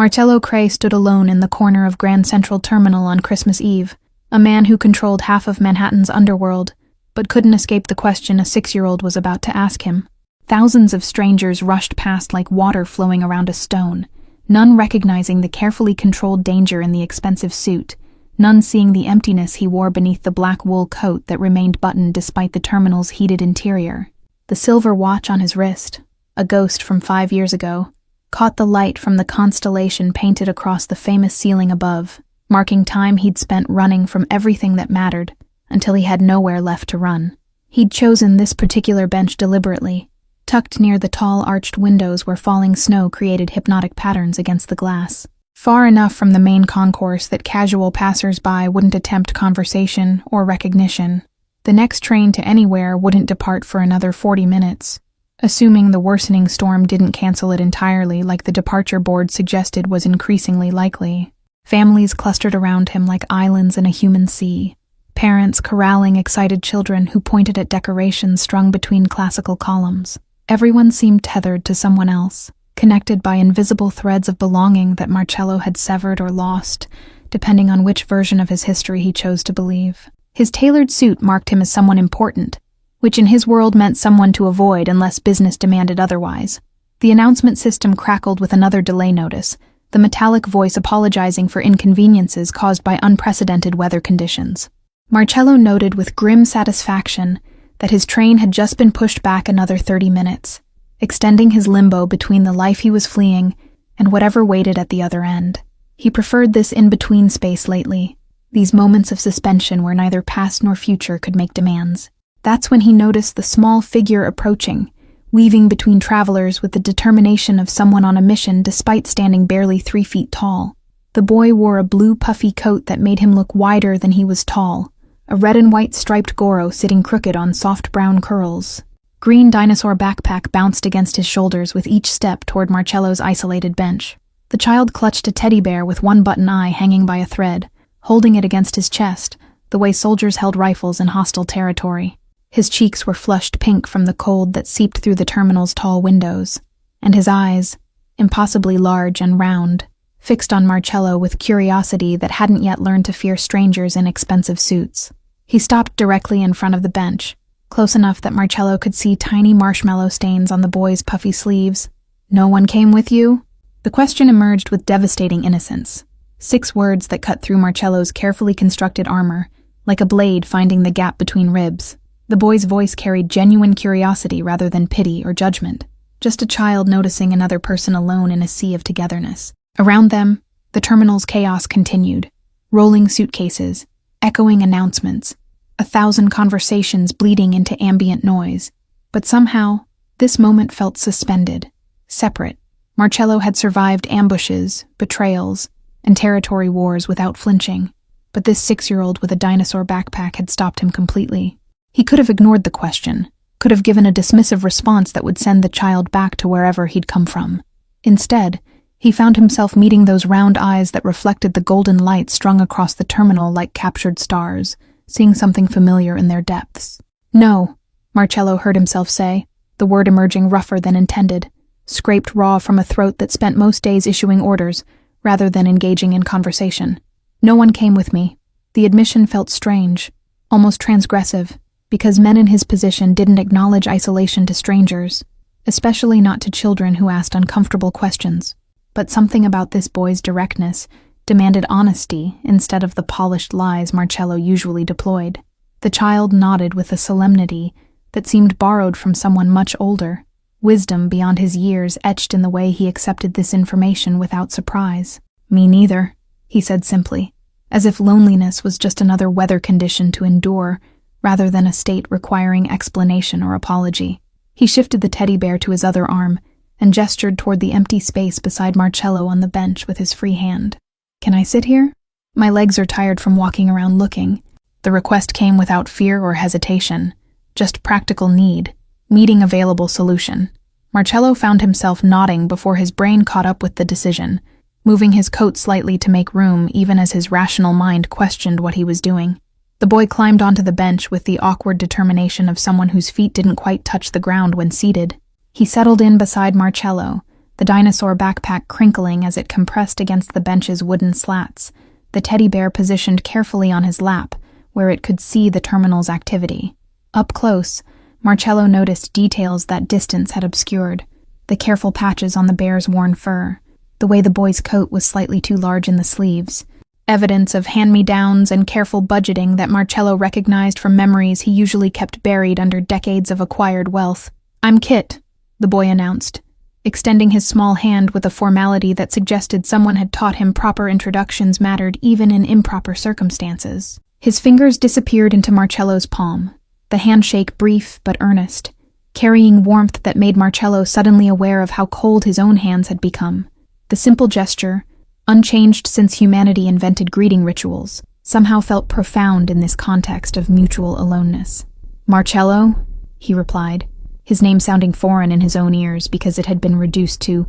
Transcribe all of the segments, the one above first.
Marcello Cray stood alone in the corner of Grand Central Terminal on Christmas Eve, a man who controlled half of Manhattan's underworld, but couldn't escape the question a 6-year-old was about to ask him. Thousands of strangers rushed past like water flowing around a stone, none recognizing the carefully controlled danger in the expensive suit, none seeing the emptiness he wore beneath the black wool coat that remained buttoned despite the terminal's heated interior. The silver watch on his wrist, a ghost from 5 years ago, caught the light from the constellation painted across the famous ceiling above, marking time he'd spent running from everything that mattered until he had nowhere left to run. He'd chosen this particular bench deliberately, tucked near the tall arched windows where falling snow created hypnotic patterns against the glass. Far enough from the main concourse that casual passers-by wouldn't attempt conversation or recognition. The next train to anywhere wouldn't depart for another 40 minutes. Assuming the worsening storm didn't cancel it entirely like the departure board suggested was increasingly likely. Families clustered around him like islands in a human sea, parents corralling excited children who pointed at decorations strung between classical columns. Everyone seemed tethered to someone else, connected by invisible threads of belonging that Marcello had severed or lost, depending on which version of his history he chose to believe. His tailored suit marked him as someone important, which in his world meant someone to avoid unless business demanded otherwise. The announcement system crackled with another delay notice, the metallic voice apologizing for inconveniences caused by unprecedented weather conditions. Marcello noted with grim satisfaction that his train had just been pushed back another 30 minutes, extending his limbo between the life he was fleeing and whatever waited at the other end. He preferred this in-between space lately, these moments of suspension where neither past nor future could make demands. That's when he noticed the small figure approaching, weaving between travelers with the determination of someone on a mission despite standing barely 3 feet tall. The boy wore a blue puffy coat that made him look wider than he was tall, a red and white striped goro sitting crooked on soft brown curls. Green dinosaur backpack bounced against his shoulders with each step toward Marcello's isolated bench. The child clutched a teddy bear with one button eye hanging by a thread, holding it against his chest, the way soldiers held rifles in hostile territory. His cheeks were flushed pink from the cold that seeped through the terminal's tall windows, and his eyes, impossibly large and round, fixed on Marcello with curiosity that hadn't yet learned to fear strangers in expensive suits. He stopped directly in front of the bench, close enough that Marcello could see tiny marshmallow stains on the boy's puffy sleeves. "No one came with you?" The question emerged with devastating innocence. 6 words that cut through Marcello's carefully constructed armor, like a blade finding the gap between ribs. The boy's voice carried genuine curiosity rather than pity or judgment, just a child noticing another person alone in a sea of togetherness. Around them, the terminal's chaos continued. Rolling suitcases, echoing announcements, 1,000 conversations bleeding into ambient noise. But somehow, this moment felt suspended, separate. Marcello had survived ambushes, betrayals, and territory wars without flinching, but this 6-year-old with a dinosaur backpack had stopped him completely. He could have ignored the question, could have given a dismissive response that would send the child back to wherever he'd come from. Instead, he found himself meeting those round eyes that reflected the golden light strung across the terminal like captured stars, seeing something familiar in their depths. "No," Marcello heard himself say, the word emerging rougher than intended, scraped raw from a throat that spent most days issuing orders, rather than engaging in conversation. "No one came with me." The admission felt strange, almost transgressive, because men in his position didn't acknowledge isolation to strangers, especially not to children who asked uncomfortable questions. But something about this boy's directness demanded honesty instead of the polished lies Marcello usually deployed. The child nodded with a solemnity that seemed borrowed from someone much older, wisdom beyond his years etched in the way he accepted this information without surprise. "Me neither," he said simply, as if loneliness was just another weather condition to endure, rather than a state requiring explanation or apology. He shifted the teddy bear to his other arm and gestured toward the empty space beside Marcello on the bench with his free hand. "Can I sit here? My legs are tired from walking around looking." The request came without fear or hesitation, just practical need, meeting available solution. Marcello found himself nodding before his brain caught up with the decision, moving his coat slightly to make room even as his rational mind questioned what he was doing. The boy climbed onto the bench with the awkward determination of someone whose feet didn't quite touch the ground when seated. He settled in beside Marcello, the dinosaur backpack crinkling as it compressed against the bench's wooden slats, the teddy bear positioned carefully on his lap, where it could see the terminal's activity. Up close, Marcello noticed details that distance had obscured: the careful patches on the bear's worn fur, the way the boy's coat was slightly too large in the sleeves, evidence of hand-me-downs and careful budgeting that Marcello recognized from memories he usually kept buried under decades of acquired wealth. "I'm Kit," the boy announced, extending his small hand with a formality that suggested someone had taught him proper introductions mattered even in improper circumstances. His fingers disappeared into Marcello's palm, the handshake brief but earnest, carrying warmth that made Marcello suddenly aware of how cold his own hands had become. The simple gesture, unchanged since humanity invented greeting rituals, somehow felt profound in this context of mutual aloneness. "Marcello?" he replied, his name sounding foreign in his own ears because it had been reduced to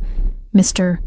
Mr.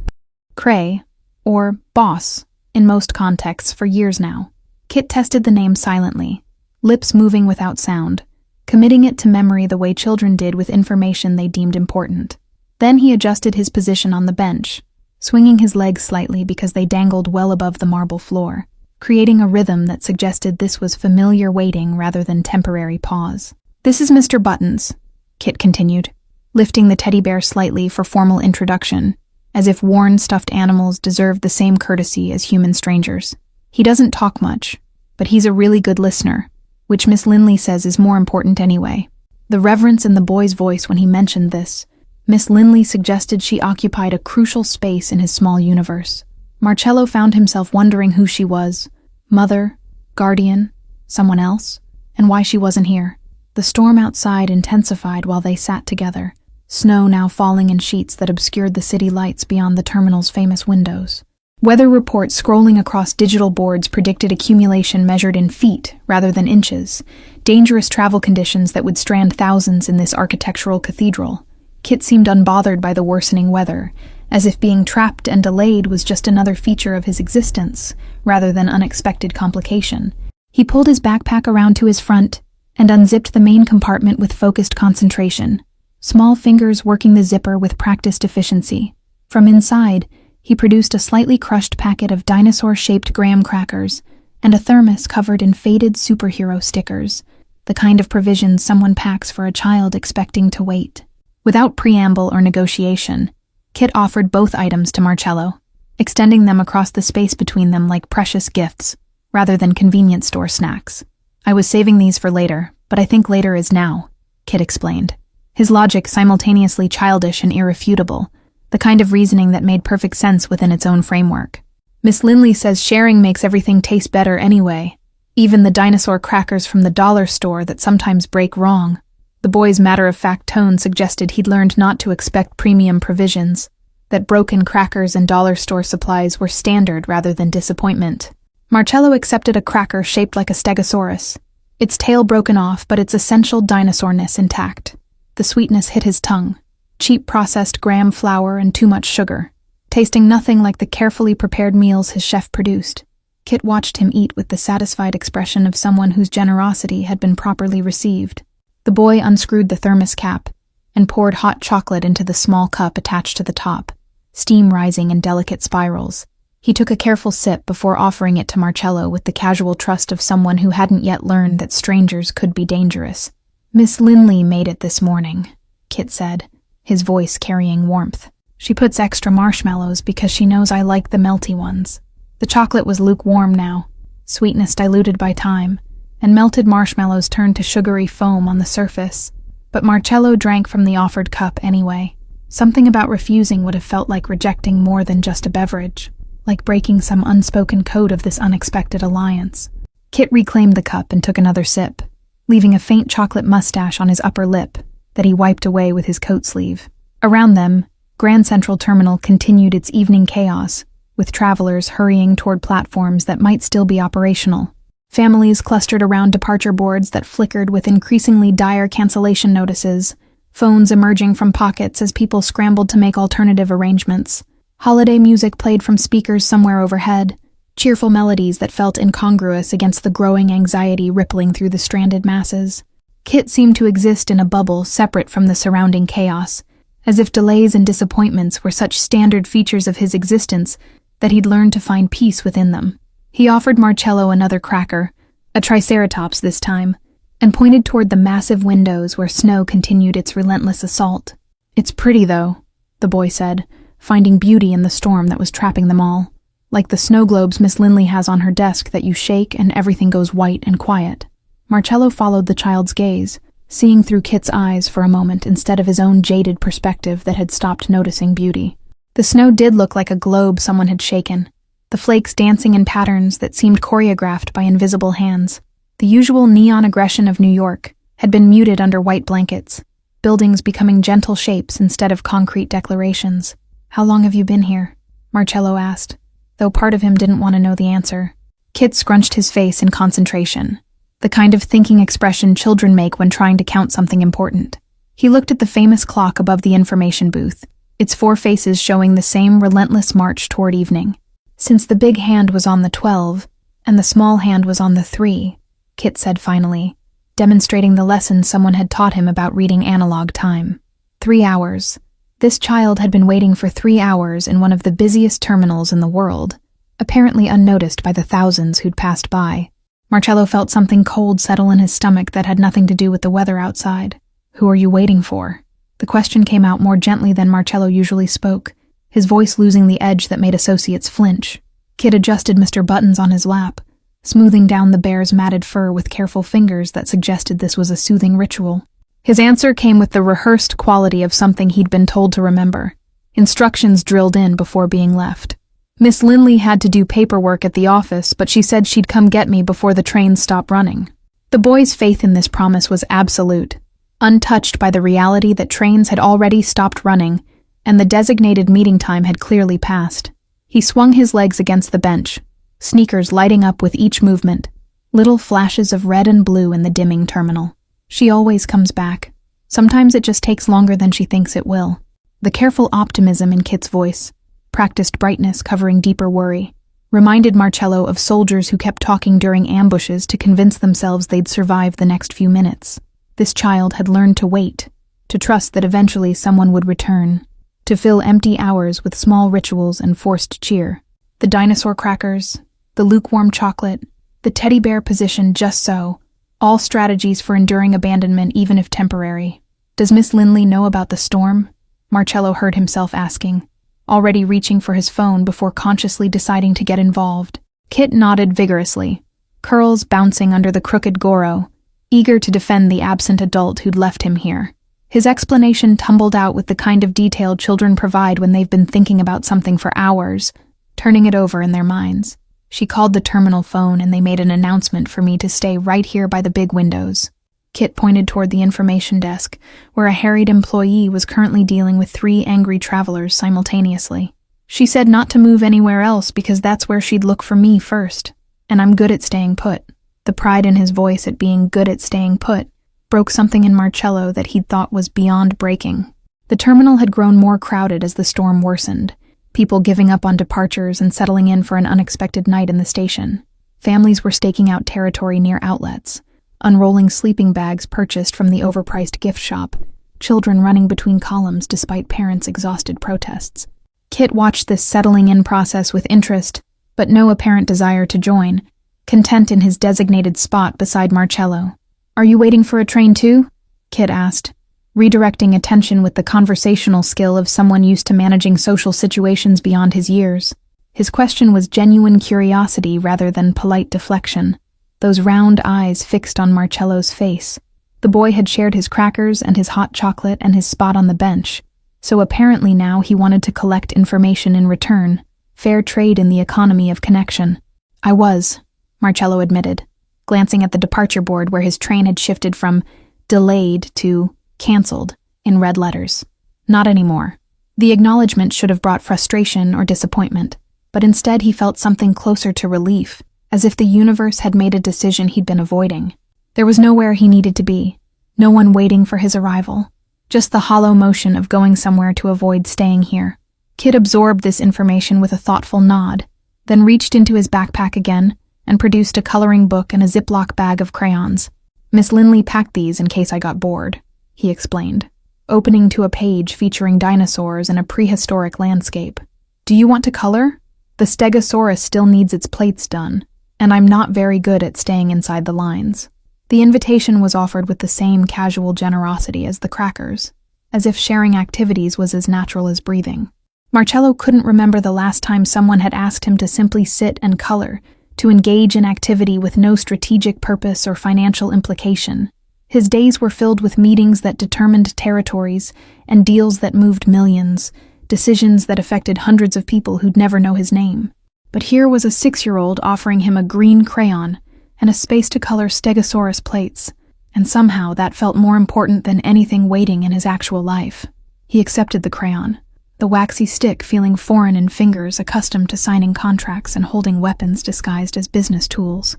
Cray, or Boss, in most contexts for years now. Kit tested the name silently, lips moving without sound, committing it to memory the way children did with information they deemed important. Then he adjusted his position on the bench, swinging his legs slightly because they dangled well above the marble floor, creating a rhythm that suggested this was familiar waiting rather than temporary pause. "This is Mr. Buttons," Kit continued, lifting the teddy bear slightly for formal introduction, as if worn stuffed animals deserved the same courtesy as human strangers. "He doesn't talk much, but he's a really good listener, which Miss Linley says is more important anyway." The reverence in the boy's voice when he mentioned this, Miss Linley suggested she occupied a crucial space in his small universe. Marcello found himself wondering who she was: mother, guardian, someone else, and why she wasn't here. The storm outside intensified while they sat together, snow now falling in sheets that obscured the city lights beyond the terminal's famous windows. Weather reports scrolling across digital boards predicted accumulation measured in feet rather than inches, dangerous travel conditions that would strand thousands in this architectural cathedral. Kit seemed unbothered by the worsening weather, as if being trapped and delayed was just another feature of his existence, rather than unexpected complication. He pulled his backpack around to his front and unzipped the main compartment with focused concentration, small fingers working the zipper with practiced efficiency. From inside, he produced a slightly crushed packet of dinosaur-shaped graham crackers and a thermos covered in faded superhero stickers, the kind of provisions someone packs for a child expecting to wait. Without preamble or negotiation, Kit offered both items to Marcello, extending them across the space between them like precious gifts, rather than convenience store snacks. "I was saving these for later, but I think later is now," Kit explained, his logic simultaneously childish and irrefutable, the kind of reasoning that made perfect sense within its own framework. "Miss Linley says sharing makes everything taste better anyway, even the dinosaur crackers from the dollar store that sometimes break wrong." The boy's matter-of-fact tone suggested he'd learned not to expect premium provisions, that broken crackers and dollar store supplies were standard rather than disappointment. Marcello accepted a cracker shaped like a stegosaurus, its tail broken off but its essential dinosaurness intact. The sweetness hit his tongue, cheap processed graham flour and too much sugar, tasting nothing like the carefully prepared meals his chef produced. Kit watched him eat with the satisfied expression of someone whose generosity had been properly received. The boy unscrewed the thermos cap and poured hot chocolate into the small cup attached to the top, steam rising in delicate spirals. He took a careful sip before offering it to Marcello with the casual trust of someone who hadn't yet learned that strangers could be dangerous. "Miss Linley made it this morning," Kit said, his voice carrying warmth. "She puts extra marshmallows because she knows I like the melty ones." The chocolate was lukewarm now, sweetness diluted by time, and melted marshmallows turned to sugary foam on the surface. But Marcello drank from the offered cup anyway. Something about refusing would have felt like rejecting more than just a beverage, like breaking some unspoken code of this unexpected alliance. Kit reclaimed the cup and took another sip, leaving a faint chocolate mustache on his upper lip that he wiped away with his coat sleeve. Around them, Grand Central Terminal continued its evening chaos, with travelers hurrying toward platforms that might still be operational. Families clustered around departure boards that flickered with increasingly dire cancellation notices, phones emerging from pockets as people scrambled to make alternative arrangements. Holiday music played from speakers somewhere overhead, cheerful melodies that felt incongruous against the growing anxiety rippling through the stranded masses. Kit seemed to exist in a bubble separate from the surrounding chaos, as if delays and disappointments were such standard features of his existence that he'd learned to find peace within them. He offered Marcello another cracker, a triceratops this time, and pointed toward the massive windows where snow continued its relentless assault. "It's pretty, though," the boy said, finding beauty in the storm that was trapping them all. "Like the snow globes Miss Linley has on her desk that you shake and everything goes white and quiet." Marcello followed the child's gaze, seeing through Kit's eyes for a moment instead of his own jaded perspective that had stopped noticing beauty. The snow did look like a globe someone had shaken, the flakes dancing in patterns that seemed choreographed by invisible hands. The usual neon aggression of New York had been muted under white blankets, buildings becoming gentle shapes instead of concrete declarations. "How long have you been here?" Marcello asked, though part of him didn't want to know the answer. Kit scrunched his face in concentration, the kind of thinking expression children make when trying to count something important. He looked at the famous clock above the information booth, its 4 faces showing the same relentless march toward evening. "Since the big hand was on the 12, and the small hand was on the 3, Kit said finally, demonstrating the lesson someone had taught him about reading analog time. 3 hours. This child had been waiting for 3 hours in one of the busiest terminals in the world, apparently unnoticed by the thousands who'd passed by. Marcello felt something cold settle in his stomach that had nothing to do with the weather outside. "Who are you waiting for?" The question came out more gently than Marcello usually spoke, his voice losing the edge that made associates flinch. Kit adjusted Mr. Buttons on his lap, smoothing down the bear's matted fur with careful fingers that suggested this was a soothing ritual. His answer came with the rehearsed quality of something he'd been told to remember, instructions drilled in before being left. "Miss Linley had to do paperwork at the office, but she said she'd come get me before the trains stopped running." The boy's faith in this promise was absolute, untouched by the reality that trains had already stopped running and the designated meeting time had clearly passed. He swung his legs against the bench, sneakers lighting up with each movement, little flashes of red and blue in the dimming terminal. "She always comes back. Sometimes it just takes longer than she thinks it will." The careful optimism in Kit's voice, practiced brightness covering deeper worry, reminded Marcello of soldiers who kept talking during ambushes to convince themselves they'd survive the next few minutes. This child had learned to wait, to trust that eventually someone would return, to fill empty hours with small rituals and forced cheer. The dinosaur crackers, the lukewarm chocolate, the teddy bear position just so, all strategies for enduring abandonment even if temporary. "Does Miss Linley know about the storm?" Marcello heard himself asking, already reaching for his phone before consciously deciding to get involved. Kit nodded vigorously, curls bouncing under the crooked goro, eager to defend the absent adult who'd left him here. His explanation tumbled out with the kind of detail children provide when they've been thinking about something for hours, turning it over in their minds. "She called the terminal phone and they made an announcement for me to stay right here by the big windows." Kit pointed toward the information desk, where a harried employee was currently dealing with 3 angry travelers simultaneously. "She said not to move anywhere else because that's where she'd look for me first, and I'm good at staying put." The pride in his voice at being good at staying put broke something in Marcello that he'd thought was beyond breaking. The terminal had grown more crowded as the storm worsened, people giving up on departures and settling in for an unexpected night in the station. Families were staking out territory near outlets, unrolling sleeping bags purchased from the overpriced gift shop, children running between columns despite parents' exhausted protests. Kit watched this settling in process with interest, but no apparent desire to join, content in his designated spot beside Marcello. "Are you waiting for a train too?" Kit asked, redirecting attention with the conversational skill of someone used to managing social situations beyond his years. His question was genuine curiosity rather than polite deflection, those round eyes fixed on Marcello's face. The boy had shared his crackers and his hot chocolate and his spot on the bench, so apparently now he wanted to collect information in return, fair trade in the economy of connection. "I was," Marcello admitted, glancing at the departure board where his train had shifted from delayed to canceled in red letters. Not anymore. The acknowledgement should have brought frustration or disappointment, but instead he felt something closer to relief, as if the universe had made a decision he'd been avoiding. There was nowhere he needed to be, no one waiting for his arrival, just the hollow motion of going somewhere to avoid staying here. Kit absorbed this information with a thoughtful nod, then reached into his backpack again and produced a coloring book and a Ziploc bag of crayons. "Miss Linley packed these in case I got bored," he explained. opening to a page featuring dinosaurs in a prehistoric landscape. "Do you want to color? The Stegosaurus still needs its plates done, and I'm not very good at staying inside the lines." The invitation was offered with the same casual generosity as the crackers, as if sharing activities was as natural as breathing. Marcello couldn't remember the last time someone had asked him to simply sit and color, to engage in activity with no strategic purpose or financial implication. His days were filled with meetings that determined territories and deals that moved millions, decisions that affected hundreds of people who'd never know his name. But here was a 6-year-old offering him a green crayon and a space to color Stegosaurus plates, and somehow that felt more important than anything waiting in his actual life. He accepted the crayon, the waxy stick feeling foreign in fingers accustomed to signing contracts and holding weapons disguised as business tools.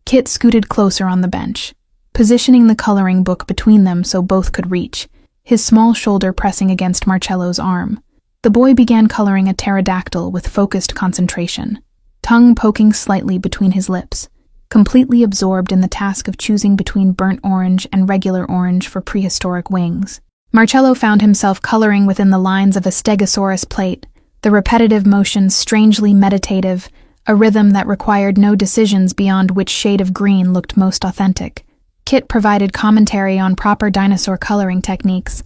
Kit scooted closer on the bench, positioning the coloring book between them so both could reach, his small shoulder pressing against Marcello's arm. The boy began coloring a pterodactyl with focused concentration, tongue poking slightly between his lips, completely absorbed in the task of choosing between burnt orange and regular orange for prehistoric wings. Marcello found himself coloring within the lines of a Stegosaurus plate, the repetitive motions strangely meditative, a rhythm that required no decisions beyond which shade of green looked most authentic. Kit provided commentary on proper dinosaur coloring techniques,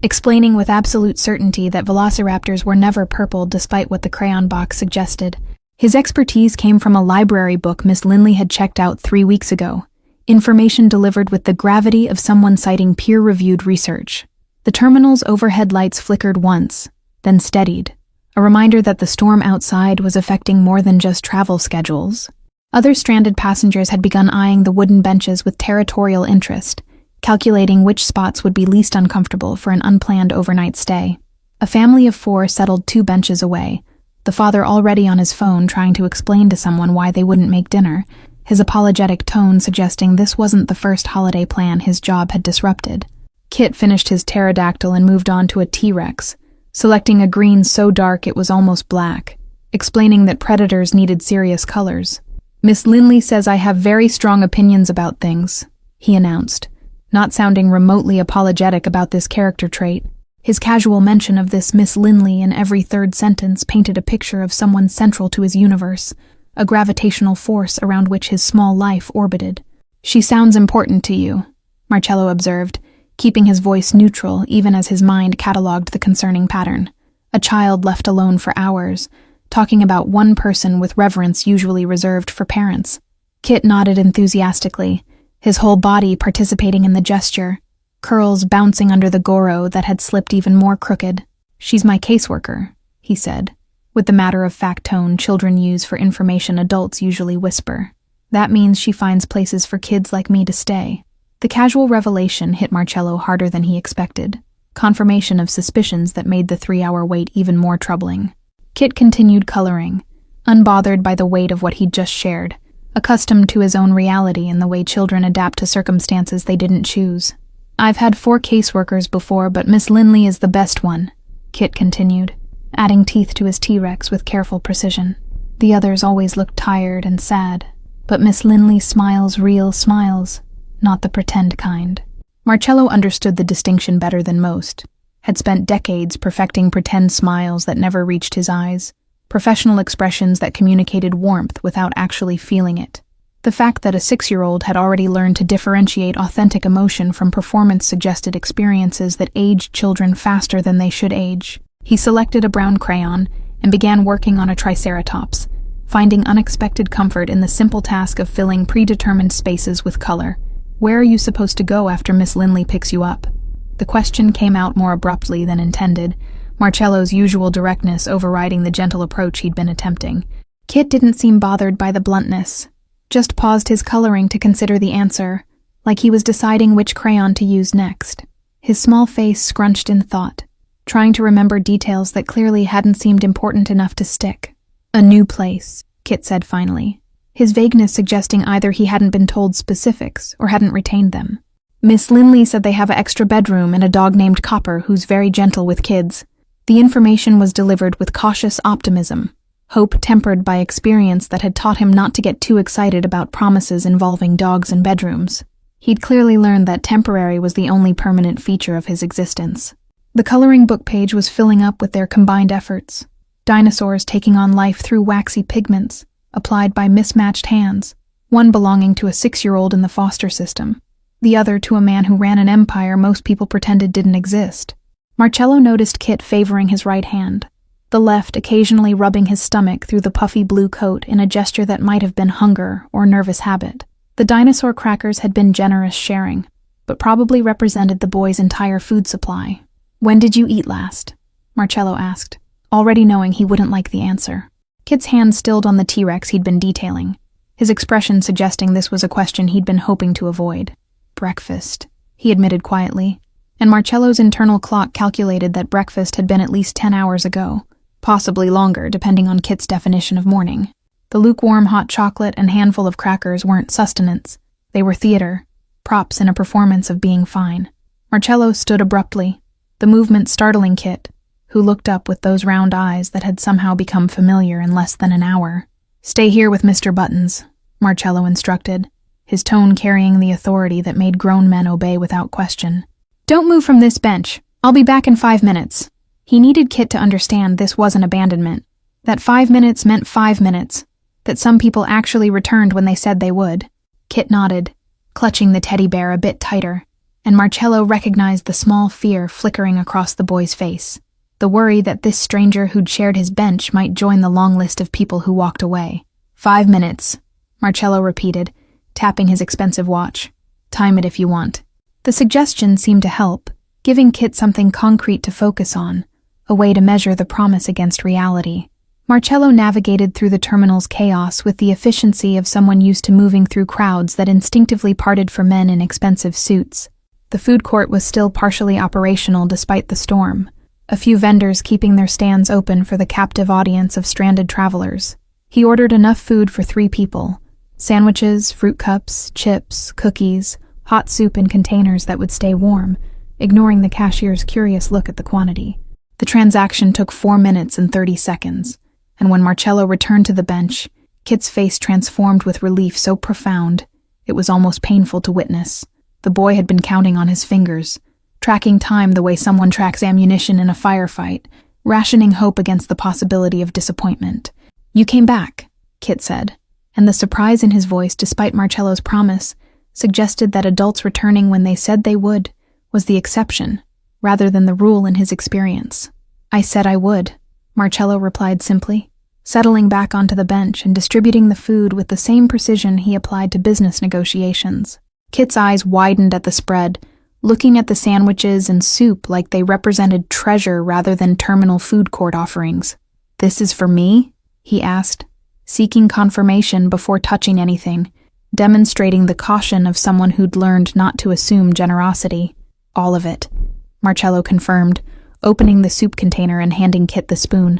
explaining with absolute certainty that velociraptors were never purple despite what the crayon box suggested. His expertise came from a library book Miss Linley had checked out 3 weeks ago, information delivered with the gravity of someone citing peer-reviewed research. The terminal's overhead lights flickered once, then steadied, a reminder that the storm outside was affecting more than just travel schedules. Other stranded passengers had begun eyeing the wooden benches with territorial interest, calculating which spots would be least uncomfortable for an unplanned overnight stay. A family of 4 settled 2 benches away, the father already on his phone trying to explain to someone why they wouldn't make dinner, his apologetic tone suggesting this wasn't the first holiday plan his job had disrupted. Kit finished his pterodactyl and moved on to a T-Rex, selecting a green so dark it was almost black, explaining that predators needed serious colors. "Miss Linley says I have very strong opinions about things," he announced, not sounding remotely apologetic about this character trait. His casual mention of this Miss Linley in every third sentence painted a picture of someone central to his universe, a gravitational force around which his small life orbited. "She sounds important to you," Marcello observed, keeping his voice neutral even as his mind catalogued the concerning pattern. A child left alone for hours, talking about one person with reverence usually reserved for parents. Kit nodded enthusiastically, his whole body participating in the gesture, curls bouncing under the goro that had slipped even more crooked. "She's my caseworker," he said, with the matter-of-fact tone children use for information adults usually whisper. "That means she finds places for kids like me to stay." The casual revelation hit Marcello harder than he expected, confirmation of suspicions that made the 3-hour wait even more troubling. Kit continued coloring, unbothered by the weight of what he'd just shared, accustomed to his own reality and the way children adapt to circumstances they didn't choose. "I've had 4 caseworkers before, but Miss Linley is the best one," Kit continued, adding teeth to his T-Rex with careful precision. "The others always look tired and sad, but Miss Linley smiles real smiles, not the pretend kind." Marcello understood the distinction better than most, had spent decades perfecting pretend smiles that never reached his eyes, professional expressions that communicated warmth without actually feeling it. The fact that a 6-year-old had already learned to differentiate authentic emotion from performance-suggested experiences that aged children faster than they should age. He selected a brown crayon and began working on a triceratops, finding unexpected comfort in the simple task of filling predetermined spaces with color. "Where are you supposed to go after Miss Linley picks you up?" The question came out more abruptly than intended, Marcello's usual directness overriding the gentle approach he'd been attempting. Kit didn't seem bothered by the bluntness, just paused his coloring to consider the answer, like he was deciding which crayon to use next. His small face scrunched in thought, trying to remember details that clearly hadn't seemed important enough to stick. "A new place," Kit said finally, his vagueness suggesting either he hadn't been told specifics or hadn't retained them. "Miss Linley said they have an extra bedroom and a dog named Copper who's very gentle with kids." The information was delivered with cautious optimism, hope tempered by experience that had taught him not to get too excited about promises involving dogs and bedrooms. He'd clearly learned that temporary was the only permanent feature of his existence. The coloring book page was filling up with their combined efforts. Dinosaurs taking on life through waxy pigments, applied by mismatched hands, one belonging to a 6-year-old in the foster system, the other to a man who ran an empire most people pretended didn't exist. Marcello noticed Kit favoring his right hand, the left occasionally rubbing his stomach through the puffy blue coat in a gesture that might have been hunger or nervous habit. The dinosaur crackers had been generous sharing, but probably represented the boy's entire food supply. "When did you eat last?" Marcello asked, already knowing he wouldn't like the answer. Kit's hand stilled on the T-Rex he'd been detailing, his expression suggesting this was a question he'd been hoping to avoid. "Breakfast," he admitted quietly, and Marcello's internal clock calculated that breakfast had been at least 10 hours ago, possibly longer depending on Kit's definition of morning. The lukewarm hot chocolate and handful of crackers weren't sustenance. They were theater, props in a performance of being fine. Marcello stood abruptly, the movement startling Kit, who looked up with those round eyes that had somehow become familiar in less than an hour. "Stay here with Mr. Buttons," Marcello instructed, his tone carrying the authority that made grown men obey without question. "Don't move from this bench. I'll be back in 5 minutes. He needed Kit to understand this wasn't abandonment, that 5 minutes meant 5 minutes, that some people actually returned when they said they would. Kit nodded, clutching the teddy bear a bit tighter, and Marcello recognized the small fear flickering across the boy's face. The worry that this stranger who'd shared his bench might join the long list of people who walked away. 5 minutes, Marcello repeated, tapping his expensive watch. "Time it if you want." The suggestion seemed to help, giving Kit something concrete to focus on, a way to measure the promise against reality. Marcello navigated through the terminal's chaos with the efficiency of someone used to moving through crowds that instinctively parted for men in expensive suits. The food court was still partially operational despite the storm, a few vendors keeping their stands open for the captive audience of stranded travelers. He ordered enough food for 3 people: sandwiches, fruit cups, chips, cookies, hot soup in containers that would stay warm, ignoring the cashier's curious look at the quantity. The transaction took 4 minutes and 30 seconds, and when Marcello returned to the bench, Kit's face transformed with relief so profound, it was almost painful to witness. The boy had been counting on his fingers, tracking time the way someone tracks ammunition in a firefight, rationing hope against the possibility of disappointment. "You came back," Kit said, and the surprise in his voice, despite Marcello's promise, suggested that adults returning when they said they would was the exception, rather than the rule in his experience. "I said I would," Marcello replied simply, settling back onto the bench and distributing the food with the same precision he applied to business negotiations. Kit's eyes widened at the spread, looking at the sandwiches and soup like they represented treasure rather than terminal food court offerings. "This is for me?" he asked, seeking confirmation before touching anything, demonstrating the caution of someone who'd learned not to assume generosity. "All of it," Marcello confirmed, opening the soup container and handing Kit the spoon.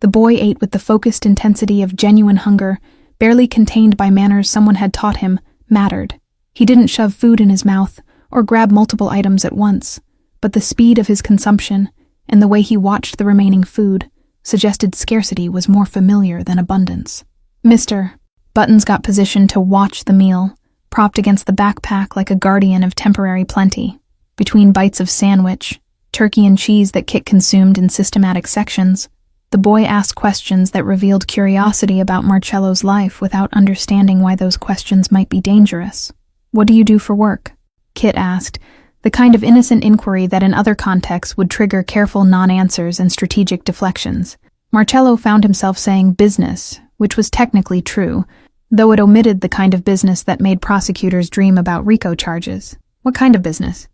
The boy ate with the focused intensity of genuine hunger, barely contained by manners someone had taught him mattered. He didn't shove food in his mouth or grab multiple items at once, but the speed of his consumption and the way he watched the remaining food suggested scarcity was more familiar than abundance. "Mr. Buttons got positioned to watch the meal, propped against the backpack like a guardian of temporary plenty. Between bites of sandwich, turkey and cheese that Kit consumed in systematic sections, the boy asked questions that revealed curiosity about Marcello's life without understanding why those questions might be dangerous. "What do you do for work?" Kit asked, the kind of innocent inquiry that in other contexts would trigger careful non-answers and strategic deflections. Marcello found himself saying business, which was technically true, though it omitted the kind of business that made prosecutors dream about RICO charges. "What kind of business?"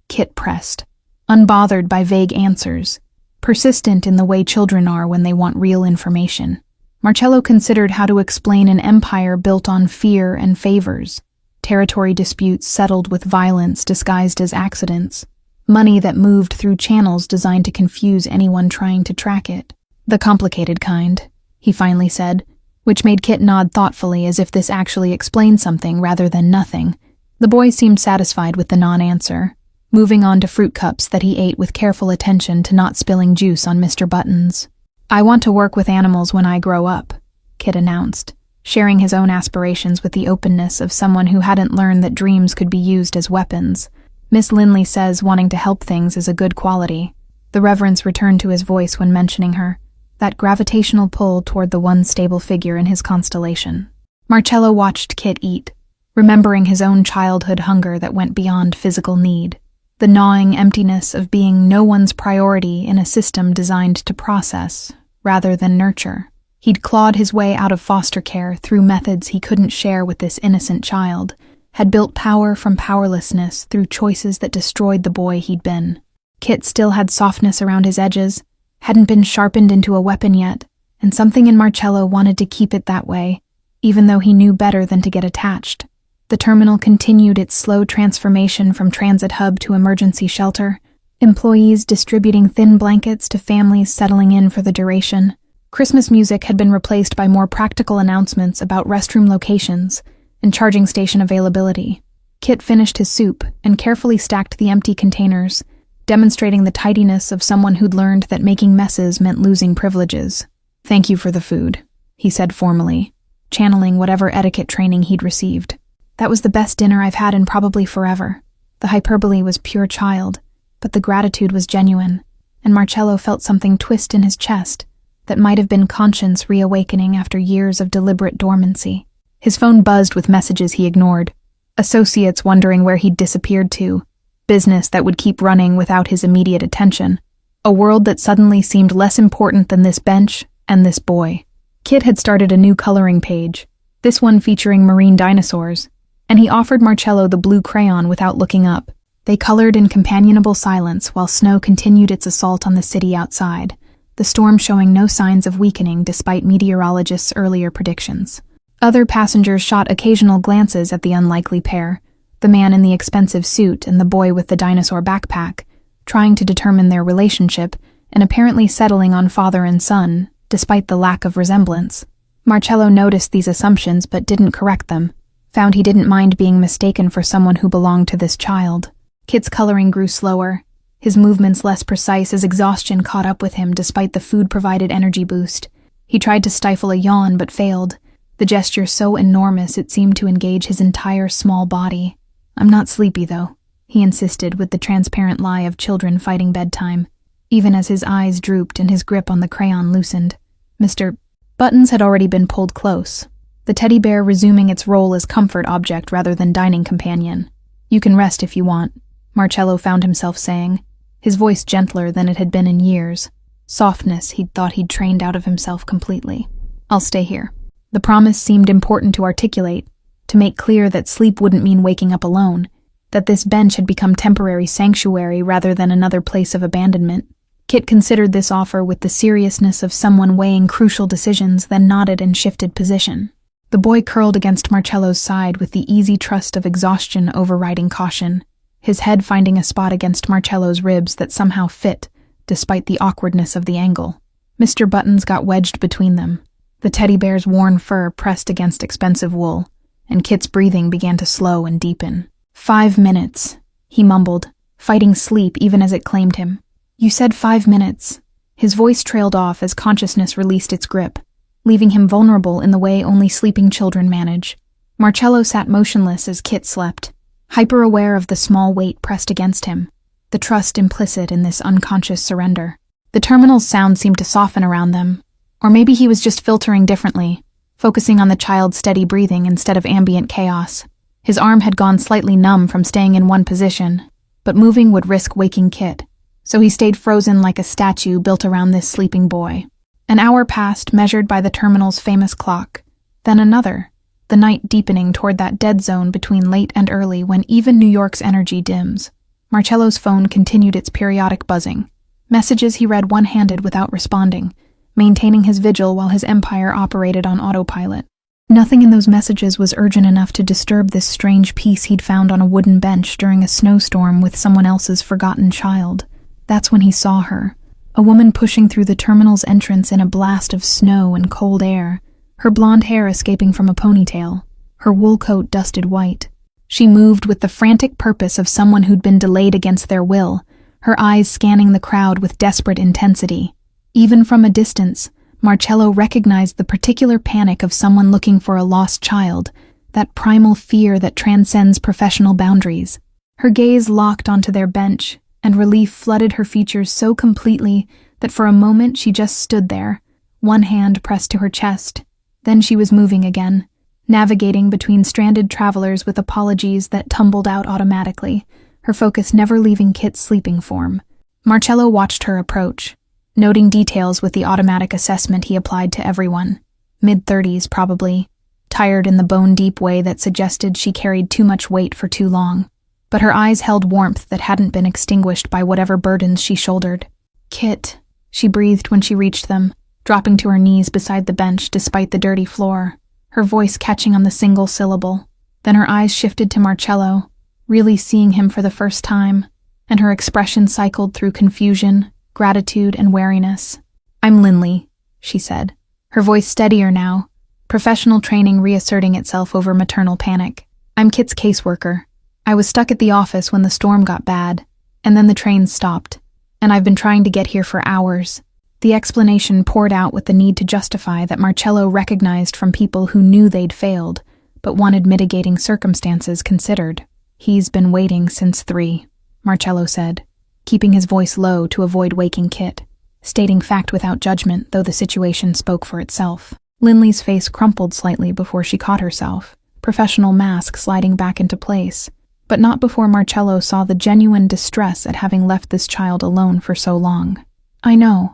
Kit pressed, unbothered by vague answers, persistent in the way children are when they want real information. Marcello considered how to explain an empire built on fear and favors, territory disputes settled with violence disguised as accidents, money that moved through channels designed to confuse anyone trying to track it. "The complicated kind," he finally said, which made Kit nod thoughtfully as if this actually explained something rather than nothing. The boy seemed satisfied with the non-answer, moving on to fruit cups that he ate with careful attention to not spilling juice on Mr. Buttons. "I want to work with animals when I grow up," Kit announced, sharing his own aspirations with the openness of someone who hadn't learned that dreams could be used as weapons. Miss Linley says wanting to help things is a good quality. The reverence returned to his voice when mentioning her, that gravitational pull toward the one stable figure in his constellation. Marcello watched Kit eat, remembering his own childhood hunger that went beyond physical need, the gnawing emptiness of being no one's priority in a system designed to process, rather than nurture. He'd clawed his way out of foster care through methods he couldn't share with this innocent child, had built power from powerlessness through choices that destroyed the boy he'd been. Kit still had softness around his edges, hadn't been sharpened into a weapon yet, and something in Marcello wanted to keep it that way, even though he knew better than to get attached. The terminal continued its slow transformation from transit hub to emergency shelter, employees distributing thin blankets to families settling in for the duration. Christmas music had been replaced by more practical announcements about restroom locations and charging station availability. Kit finished his soup and carefully stacked the empty containers, demonstrating the tidiness of someone who'd learned that making messes meant losing privileges. "Thank you for the food," he said formally, channeling whatever etiquette training he'd received. "That was the best dinner I've had in probably forever." The hyperbole was pure child, but the gratitude was genuine, and Marcello felt something twist in his chest that might have been conscience reawakening after years of deliberate dormancy. His phone buzzed with messages he ignored, associates wondering where he'd disappeared to, business that would keep running without his immediate attention, a world that suddenly seemed less important than this bench and this boy. Kit had started a new coloring page, this one featuring marine dinosaurs, and he offered Marcello the blue crayon without looking up. They colored in companionable silence while snow continued its assault on the city outside, the storm showing no signs of weakening despite meteorologists' earlier predictions. Other passengers shot occasional glances at the unlikely pair, the man in the expensive suit and the boy with the dinosaur backpack, trying to determine their relationship and apparently settling on father and son, despite the lack of resemblance. Marcello noticed these assumptions but didn't correct them, found he didn't mind being mistaken for someone who belonged to this child. Kit's coloring grew slower, his movements less precise as exhaustion caught up with him despite the food-provided energy boost. He tried to stifle a yawn but failed, the gesture so enormous it seemed to engage his entire small body. "I'm not sleepy, though," he insisted with the transparent lie of children fighting bedtime, even as his eyes drooped and his grip on the crayon loosened. Mr. Buttons had already been pulled close, the teddy bear resuming its role as comfort object rather than dining companion. "You can rest if you want," Marcello found himself saying, his voice gentler than it had been in years, softness he'd thought he'd trained out of himself completely. "I'll stay here." The promise seemed important to articulate, to make clear that sleep wouldn't mean waking up alone, that this bench had become temporary sanctuary rather than another place of abandonment. Kit considered this offer with the seriousness of someone weighing crucial decisions, then nodded and shifted position. The boy curled against Marcello's side with the easy trust of exhaustion overriding caution, his head finding a spot against Marcello's ribs that somehow fit, despite the awkwardness of the angle. Mr. Buttons got wedged between them, the teddy bear's worn fur pressed against expensive wool, and Kit's breathing began to slow and deepen. 5 minutes, he mumbled, fighting sleep even as it claimed him. "You said 5 minutes." His voice trailed off as consciousness released its grip, leaving him vulnerable in the way only sleeping children manage. Marcello sat motionless as Kit slept, hyper-aware of the small weight pressed against him, the trust implicit in this unconscious surrender. The terminal's sound seemed to soften around them, or maybe he was just filtering differently, focusing on the child's steady breathing instead of ambient chaos. His arm had gone slightly numb from staying in one position, but moving would risk waking Kit, so he stayed frozen like a statue built around this sleeping boy. An hour passed, measured by the terminal's famous clock, then another, the night deepening toward that dead zone between late and early when even New York's energy dims. Marcello's phone continued its periodic buzzing, messages he read one-handed without responding, maintaining his vigil while his empire operated on autopilot. Nothing in those messages was urgent enough to disturb this strange peace he'd found on a wooden bench during a snowstorm with someone else's forgotten child. That's when he saw her, a woman pushing through the terminal's entrance in a blast of snow and cold air, her blonde hair escaping from a ponytail, her wool coat dusted white. She moved with the frantic purpose of someone who'd been delayed against their will, her eyes scanning the crowd with desperate intensity. Even from a distance, Marcello recognized the particular panic of someone looking for a lost child, that primal fear that transcends professional boundaries. Her gaze locked onto their bench, and relief flooded her features so completely that for a moment she just stood there, one hand pressed to her chest. Then she was moving again, navigating between stranded travelers with apologies that tumbled out automatically, her focus never leaving Kit's sleeping form. Marcello watched her approach, noting details with the automatic assessment he applied to everyone. Mid-30s, probably, tired in the bone-deep way that suggested she carried too much weight for too long. But her eyes held warmth that hadn't been extinguished by whatever burdens she shouldered. "Kit," she breathed when she reached them, dropping to her knees beside the bench despite the dirty floor, her voice catching on the single syllable. Then her eyes shifted to Marcello, really seeing him for the first time, and her expression cycled through confusion, gratitude, and wariness. "I'm Linley," she said, her voice steadier now, professional training reasserting itself over maternal panic. "I'm Kit's caseworker. I was stuck at the office when the storm got bad, and then the train stopped, and I've been trying to get here for hours." The explanation poured out with the need to justify that Marcello recognized from people who knew they'd failed, but wanted mitigating circumstances considered. "He's been waiting since 3, Marcello said, keeping his voice low to avoid waking Kit, stating fact without judgment, though the situation spoke for itself. Linley's face crumpled slightly before she caught herself, professional mask sliding back into place, but not before Marcello saw the genuine distress at having left this child alone for so long. I know.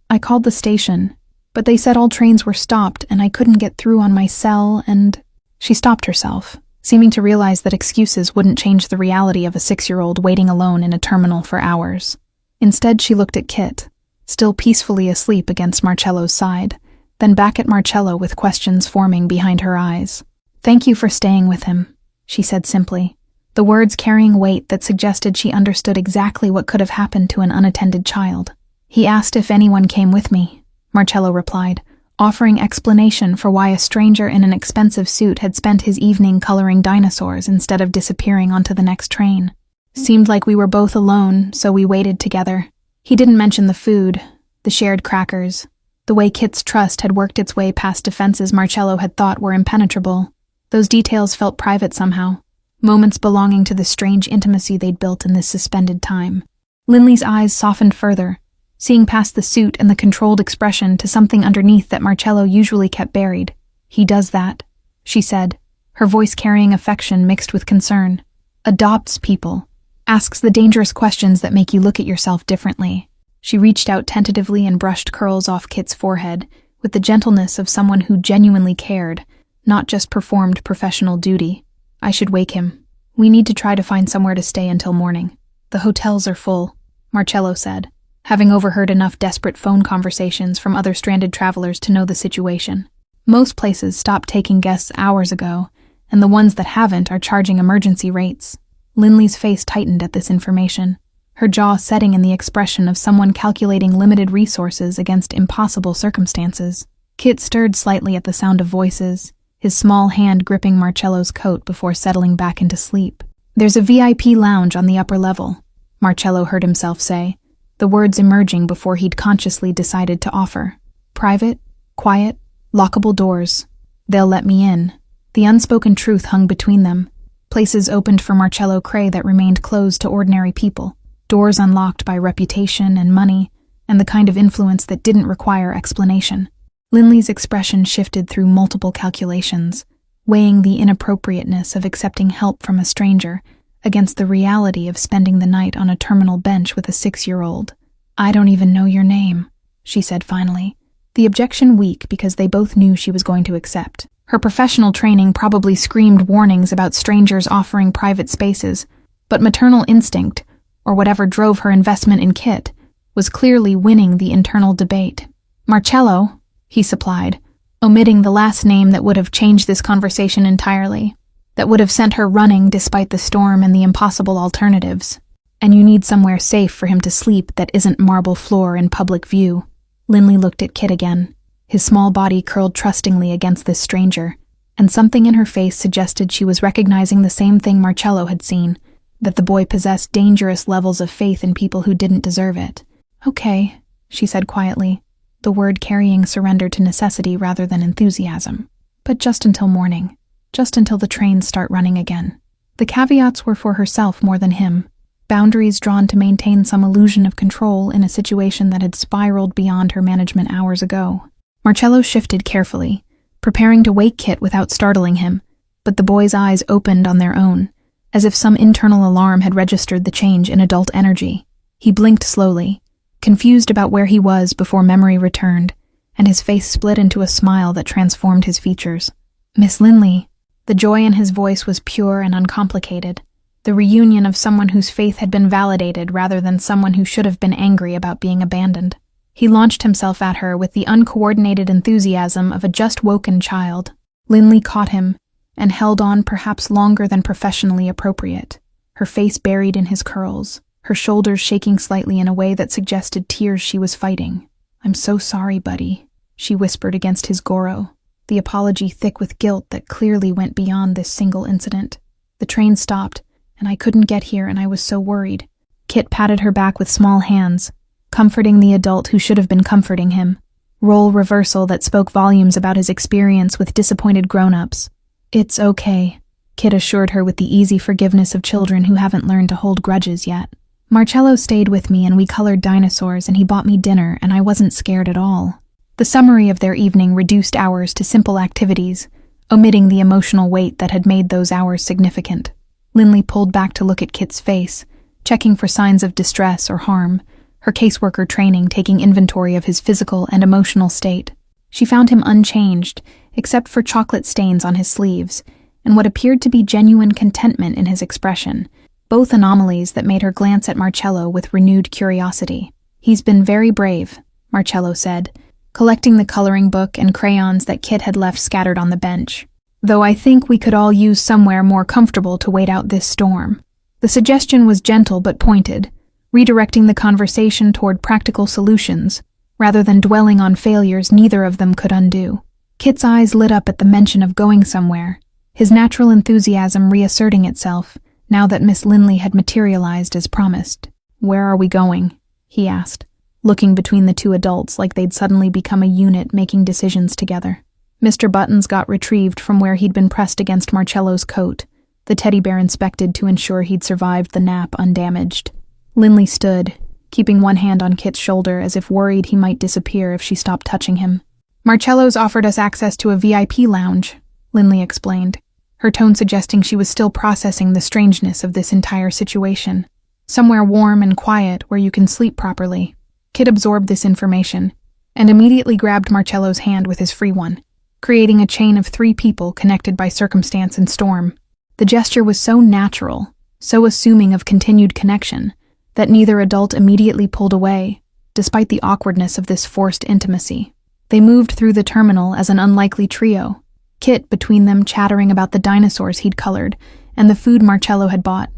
I called the station, but they said all trains were stopped and I couldn't get through on my cell and—" She stopped herself, seeming to realize that excuses wouldn't change the reality of a 6-year-old waiting alone in a terminal for hours. Instead, she looked at Kit, still peacefully asleep against Marcello's side, then back at Marcello with questions forming behind her eyes. "Thank you for staying with him," she said simply, the words carrying weight that suggested she understood exactly what could have happened to an unattended child. "He asked if anyone came with me," Marcello replied, offering explanation for why a stranger in an expensive suit had spent his evening coloring dinosaurs instead of disappearing onto the next train. "Seemed like we were both alone, so we waited together." He didn't mention the food, the shared crackers, the way Kit's trust had worked its way past defenses Marcello had thought were impenetrable. Those details felt private somehow, moments belonging to the strange intimacy they'd built in this suspended time. Linley's eyes softened further, seeing past the suit and the controlled expression to something underneath that Marcello usually kept buried. "He does that," she said, her voice carrying affection mixed with concern. "Adopts people. Asks the dangerous questions that make you look at yourself differently." She reached out tentatively and brushed curls off Kit's forehead, with the gentleness of someone who genuinely cared, not just performed professional duty. "I should wake him. We need to try to find somewhere to stay until morning. The hotels are full," Marcello said, having overheard enough desperate phone conversations from other stranded travelers to know the situation. "Most places stopped taking guests hours ago, and the ones that haven't are charging emergency rates." Linley's face tightened at this information, her jaw setting in the expression of someone calculating limited resources against impossible circumstances. Kit stirred slightly at the sound of voices, his small hand gripping Marcello's coat before settling back into sleep. "There's a VIP lounge on the upper level," Marcello heard himself say, the words emerging before he'd consciously decided to offer. "Private, quiet, lockable doors. They'll let me in." The unspoken truth hung between them. Places opened for Marcello Cray that remained closed to ordinary people. Doors unlocked by reputation and money, and the kind of influence that didn't require explanation. Linley's expression shifted through multiple calculations, weighing the inappropriateness of accepting help from a stranger against the reality of spending the night on a terminal bench with a 6-year-old. "I don't even know your name," she said finally, the objection weak because they both knew she was going to accept. Her professional training probably screamed warnings about strangers offering private spaces, but maternal instinct, or whatever drove her investment in Kit, was clearly winning the internal debate. "Marcello," he supplied, omitting the last name that would have changed this conversation entirely, that would have sent her running despite the storm and the impossible alternatives. "And you need somewhere safe for him to sleep that isn't marble floor in public view." Linley looked at Kit again, his small body curled trustingly against this stranger, and something in her face suggested she was recognizing the same thing Marcello had seen, that the boy possessed dangerous levels of faith in people who didn't deserve it. "Okay," she said quietly, the word carrying surrender to necessity rather than enthusiasm. But just until morning. Just until the trains start running again. The caveats were for herself more than him. Boundaries drawn to maintain some illusion of control in a situation that had spiraled beyond her management hours ago. Marcello shifted carefully, preparing to wake Kit without startling him, but the boy's eyes opened on their own, as if some internal alarm had registered the change in adult energy. He blinked slowly, confused about where he was before memory returned, and his face split into a smile that transformed his features. "Miss Linley." The joy in his voice was pure and uncomplicated, the reunion of someone whose faith had been validated rather than someone who should have been angry about being abandoned. He launched himself at her with the uncoordinated enthusiasm of a just-woken child. Linley caught him and held on perhaps longer than professionally appropriate, her face buried in his curls, her shoulders shaking slightly in a way that suggested tears she was fighting. "I'm so sorry, buddy," she whispered against his goro, the apology thick with guilt that clearly went beyond this single incident. "The train stopped, and I couldn't get here, and I was so worried." Kit patted her back with small hands, comforting the adult who should have been comforting him. Role reversal that spoke volumes about his experience with disappointed grown-ups. "It's okay," Kit assured her with the easy forgiveness of children who haven't learned to hold grudges yet. "Marcello stayed with me and we colored dinosaurs and he bought me dinner and I wasn't scared at all." The summary of their evening reduced hours to simple activities, omitting the emotional weight that had made those hours significant. Linley pulled back to look at Kit's face, checking for signs of distress or harm, her caseworker training taking inventory of his physical and emotional state. She found him unchanged, except for chocolate stains on his sleeves, and what appeared to be genuine contentment in his expression, both anomalies that made her glance at Marcello with renewed curiosity. "He's been very brave," Marcello said, collecting the coloring book and crayons that Kit had left scattered on the bench. "Though I think we could all use somewhere more comfortable to wait out this storm." The suggestion was gentle but pointed, redirecting the conversation toward practical solutions, rather than dwelling on failures neither of them could undo. Kit's eyes lit up at the mention of going somewhere, his natural enthusiasm reasserting itself, now that Miss Linley had materialized as promised. "Where are we going?" he asked, looking between the two adults like they'd suddenly become a unit making decisions together. Mr. Buttons got retrieved from where he'd been pressed against Marcello's coat, the teddy bear inspected to ensure he'd survived the nap undamaged. Linley stood, keeping one hand on Kit's shoulder as if worried he might disappear if she stopped touching him. "Marcello's offered us access to a VIP lounge," Linley explained, her tone suggesting she was still processing the strangeness of this entire situation. "Somewhere warm and quiet where you can sleep properly." Kit absorbed this information, and immediately grabbed Marcello's hand with his free one, creating a chain of 3 people connected by circumstance and storm. The gesture was so natural, so assuming of continued connection, that neither adult immediately pulled away, despite the awkwardness of this forced intimacy. They moved through the terminal as an unlikely trio, Kit between them chattering about the dinosaurs he'd colored and the food Marcello had bought,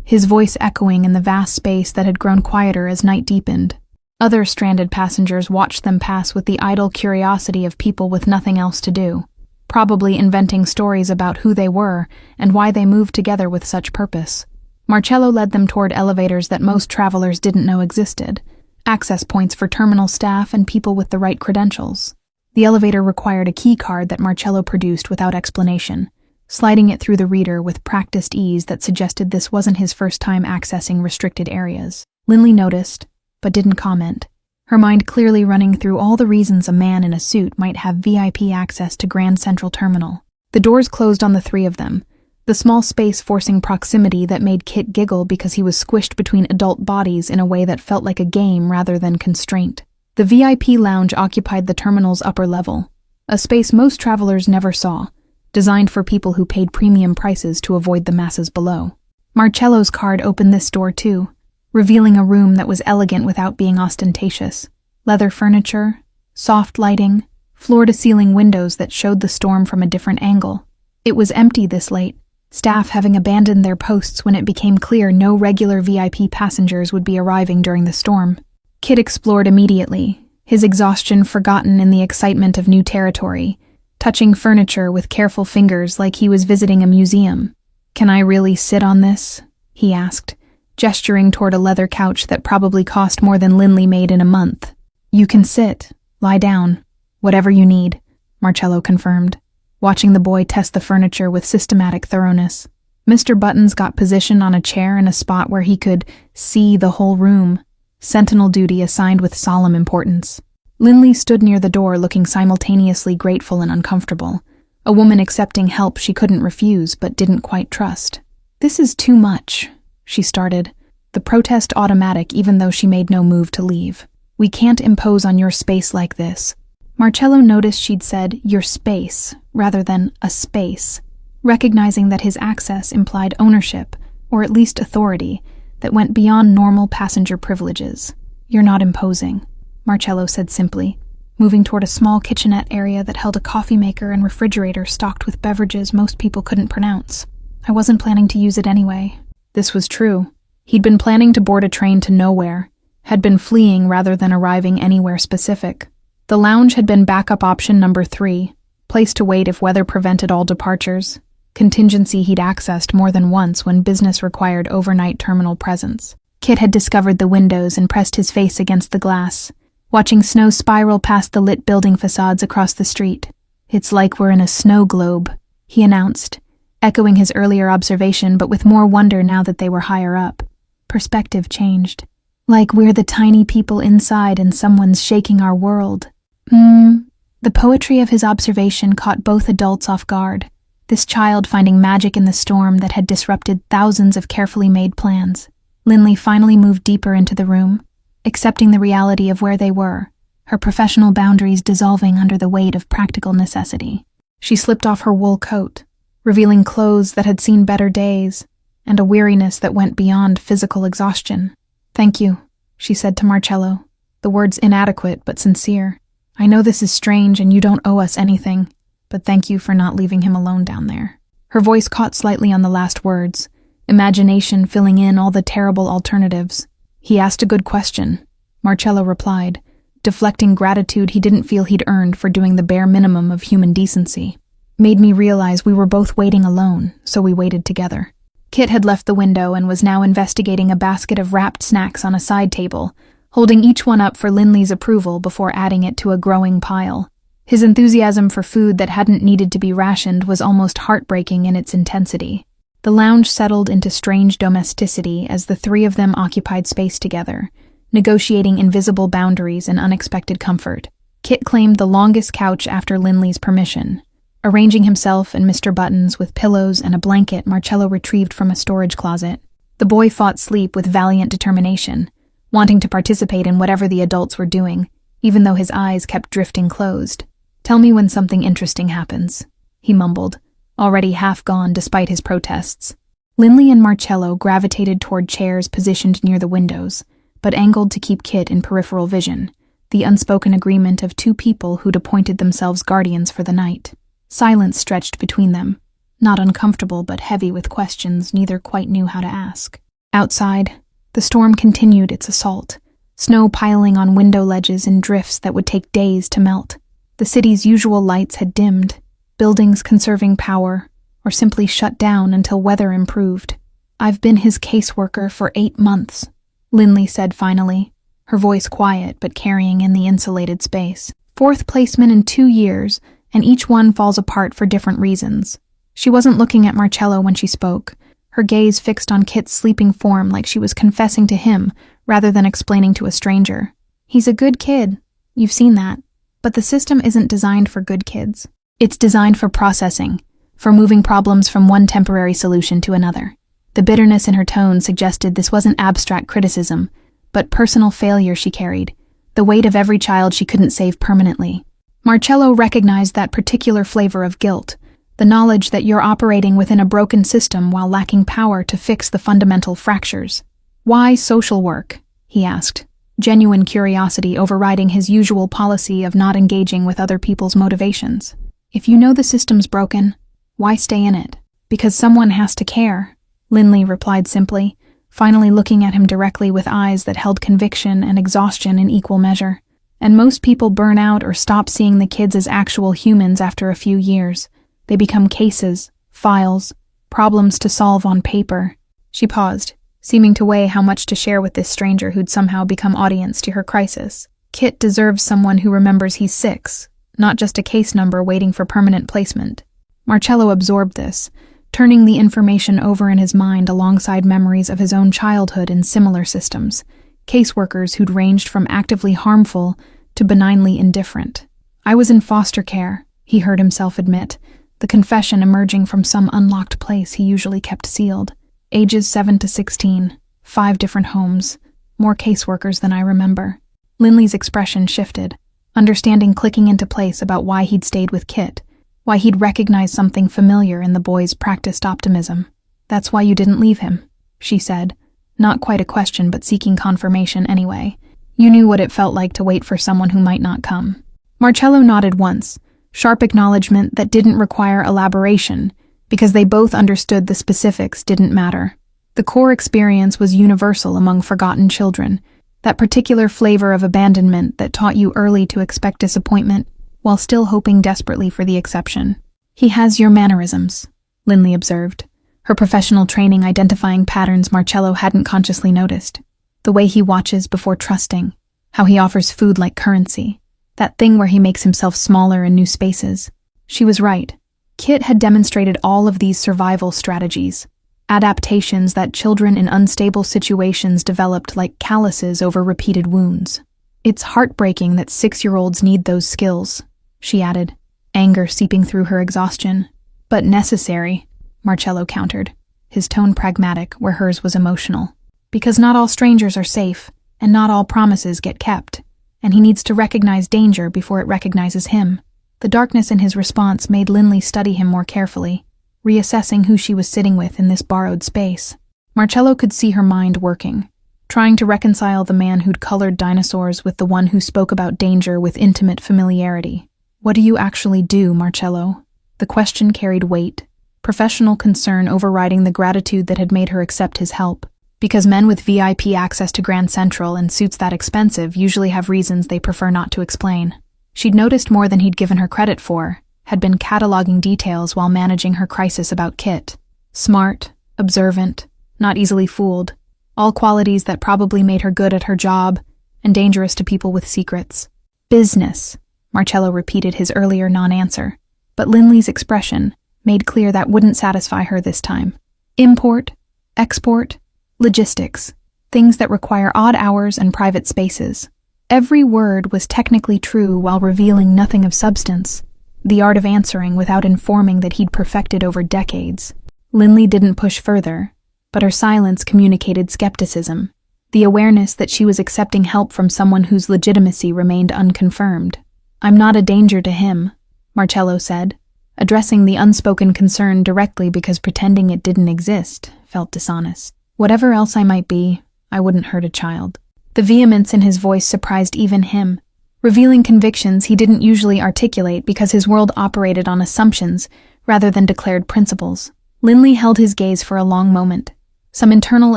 his voice echoing in the vast space that had grown quieter as night deepened. Other stranded passengers watched them pass with the idle curiosity of people with nothing else to do, probably inventing stories about who they were and why they moved together with such purpose. Marcello led them toward elevators that most travelers didn't know existed, access points for terminal staff and people with the right credentials. The elevator required a key card that Marcello produced without explanation, sliding it through the reader with practiced ease that suggested this wasn't his first time accessing restricted areas. Linley noticed, but didn't comment, her mind clearly running through all the reasons a man in a suit might have VIP access to Grand Central Terminal. The doors closed on the 3 of them, the small space forcing proximity that made Kit giggle because he was squished between adult bodies in a way that felt like a game rather than constraint. The VIP lounge occupied the terminal's upper level, a space most travelers never saw, designed for people who paid premium prices to avoid the masses below. Marcello's card opened this door too, revealing a room that was elegant without being ostentatious. Leather furniture, soft lighting, floor-to-ceiling windows that showed the storm from a different angle. It was empty this late, staff having abandoned their posts when it became clear no regular VIP passengers would be arriving during the storm. Kit explored immediately, his exhaustion forgotten in the excitement of new territory, touching furniture with careful fingers like he was visiting a museum. "Can I really sit on this?" he asked, gesturing toward a leather couch that probably cost more than Linley made in a month. You can sit, lie down, whatever you need, Marcello confirmed, watching the boy test the furniture with systematic thoroughness. Mr. Buttons got positioned on a chair in a spot where he could see the whole room, sentinel duty assigned with solemn importance. Linley stood near the door looking simultaneously grateful and uncomfortable, a woman accepting help she couldn't refuse but didn't quite trust. "This is too much," she started, the protest automatic even though she made no move to leave. "We can't impose on your space like this." Marcello noticed she'd said your space rather than a space, recognizing that his access implied ownership, or at least authority, that went beyond normal passenger privileges. "You're not imposing," Marcello said simply, moving toward a small kitchenette area that held a coffee maker and refrigerator stocked with beverages most people couldn't pronounce. "I wasn't planning to use it anyway." This was true. He'd been planning to board a train to nowhere, had been fleeing rather than arriving anywhere specific. The lounge had been backup option number 3, place to wait if weather prevented all departures, contingency he'd accessed more than once when business required overnight terminal presence. Kit had discovered the windows and pressed his face against the glass, watching snow spiral past the lit building facades across the street. "It's like we're in a snow globe," he announced, echoing his earlier observation but with more wonder now that they were higher up. Perspective changed. "Like we're the tiny people inside and someone's shaking our world." The poetry of his observation caught both adults off guard, this child finding magic in the storm that had disrupted thousands of carefully made plans. Linley finally moved deeper into the room, accepting the reality of where they were, her professional boundaries dissolving under the weight of practical necessity. She slipped off her wool coat, revealing clothes that had seen better days, and a weariness that went beyond physical exhaustion. "Thank you," she said to Marcello, the words inadequate but sincere. "I know this is strange and you don't owe us anything, but thank you for not leaving him alone down there." Her voice caught slightly on the last words, imagination filling in all the terrible alternatives. "He asked a good question," Marcello replied, deflecting gratitude he didn't feel he'd earned for doing the bare minimum of human decency. "Made me realize we were both waiting alone, so we waited together." Kit had left the window and was now investigating a basket of wrapped snacks on a side table, holding each one up for Linley's approval before adding it to a growing pile. His enthusiasm for food that hadn't needed to be rationed was almost heartbreaking in its intensity. The lounge settled into strange domesticity as the three of them occupied space together, negotiating invisible boundaries and unexpected comfort. Kit claimed the longest couch after Linley's permission. Arranging himself and Mr. Buttons with pillows and a blanket Marcello retrieved from a storage closet. The boy fought sleep with valiant determination, wanting to participate in whatever the adults were doing, even though his eyes kept drifting closed. "Tell me when something interesting happens," he mumbled, already half gone despite his protests. Linley and Marcello gravitated toward chairs positioned near the windows, but angled to keep Kit in peripheral vision, the unspoken agreement of two people who'd appointed themselves guardians for the night. Silence stretched between them, not uncomfortable but heavy with questions neither quite knew how to ask. Outside, the storm continued its assault, snow piling on window ledges in drifts that would take days to melt. The city's usual lights had dimmed, buildings conserving power, or simply shut down until weather improved. "I've been his caseworker for 8 months, Linley said finally, her voice quiet but carrying in the insulated space. "4th placement in 2 years, and each one falls apart for different reasons." She wasn't looking at Marcello when she spoke, her gaze fixed on Kit's sleeping form like she was confessing to him rather than explaining to a stranger. "He's a good kid, you've seen that, but the system isn't designed for good kids. It's designed for processing, for moving problems from one temporary solution to another." The bitterness in her tone suggested this wasn't abstract criticism, but personal failure she carried, the weight of every child she couldn't save permanently. Marcello recognized that particular flavor of guilt, the knowledge that you're operating within a broken system while lacking power to fix the fundamental fractures. "Why social work?" he asked, genuine curiosity overriding his usual policy of not engaging with other people's motivations. "If you know the system's broken, why stay in it?" "Because someone has to care," Linley replied simply, finally looking at him directly with eyes that held conviction and exhaustion in equal measure. "And most people burn out or stop seeing the kids as actual humans after a few years. They become cases, files, problems to solve on paper." She paused, seeming to weigh how much to share with this stranger who'd somehow become audience to her crisis. Kit deserves someone who remembers he's 6, not just a case number waiting for permanent placement. Marcello absorbed this, turning the information over in his mind alongside memories of his own childhood in similar systems, caseworkers who'd ranged from actively harmful to benignly indifferent. I was in foster care, he heard himself admit, the confession emerging from some unlocked place he usually kept sealed. Ages 7 to 16, 5 different homes, more caseworkers than I remember. Linley's expression shifted, understanding clicking into place about why he'd stayed with Kit, why he'd recognized something familiar in the boy's practiced optimism. That's why you didn't leave him, she said, not quite a question but seeking confirmation anyway. You knew what it felt like to wait for someone who might not come. Marcello nodded once, sharp acknowledgement that didn't require elaboration, because they both understood the specifics didn't matter. The core experience was universal among forgotten children, that particular flavor of abandonment that taught you early to expect disappointment while still hoping desperately for the exception. He has your mannerisms, Linley observed, her professional training identifying patterns Marcello hadn't consciously noticed. The way he watches before trusting, how he offers food like currency, that thing where he makes himself smaller in new spaces. She was right. Kit had demonstrated all of these survival strategies, adaptations that children in unstable situations developed like calluses over repeated wounds. It's heartbreaking that 6-year-olds need those skills, she added, anger seeping through her exhaustion. But necessary, Marcello countered, his tone pragmatic where hers was emotional. Because not all strangers are safe, and not all promises get kept, and he needs to recognize danger before it recognizes him. The darkness in his response made Linley study him more carefully, reassessing who she was sitting with in this borrowed space. Marcello could see her mind working, trying to reconcile the man who'd colored dinosaurs with the one who spoke about danger with intimate familiarity. What do you actually do, Marcello? The question carried weight, professional concern overriding the gratitude that had made her accept his help. Because men with VIP access to Grand Central and suits that expensive usually have reasons they prefer not to explain. She'd noticed more than he'd given her credit for, had been cataloging details while managing her crisis about Kit. Smart, observant, not easily fooled, all qualities that probably made her good at her job and dangerous to people with secrets. Business, Marcello repeated his earlier non-answer, but Linley's expression made clear that wouldn't satisfy her this time. Import, export, logistics, things that require odd hours and private spaces. Every word was technically true while revealing nothing of substance. The art of answering without informing that he'd perfected over decades. Linley didn't push further, but her silence communicated skepticism, the awareness that she was accepting help from someone whose legitimacy remained unconfirmed. I'm not a danger to him, Marcello said, addressing the unspoken concern directly because pretending it didn't exist felt dishonest. Whatever else I might be, I wouldn't hurt a child. The vehemence in his voice surprised even him, revealing convictions he didn't usually articulate because his world operated on assumptions rather than declared principles. Linley held his gaze for a long moment, some internal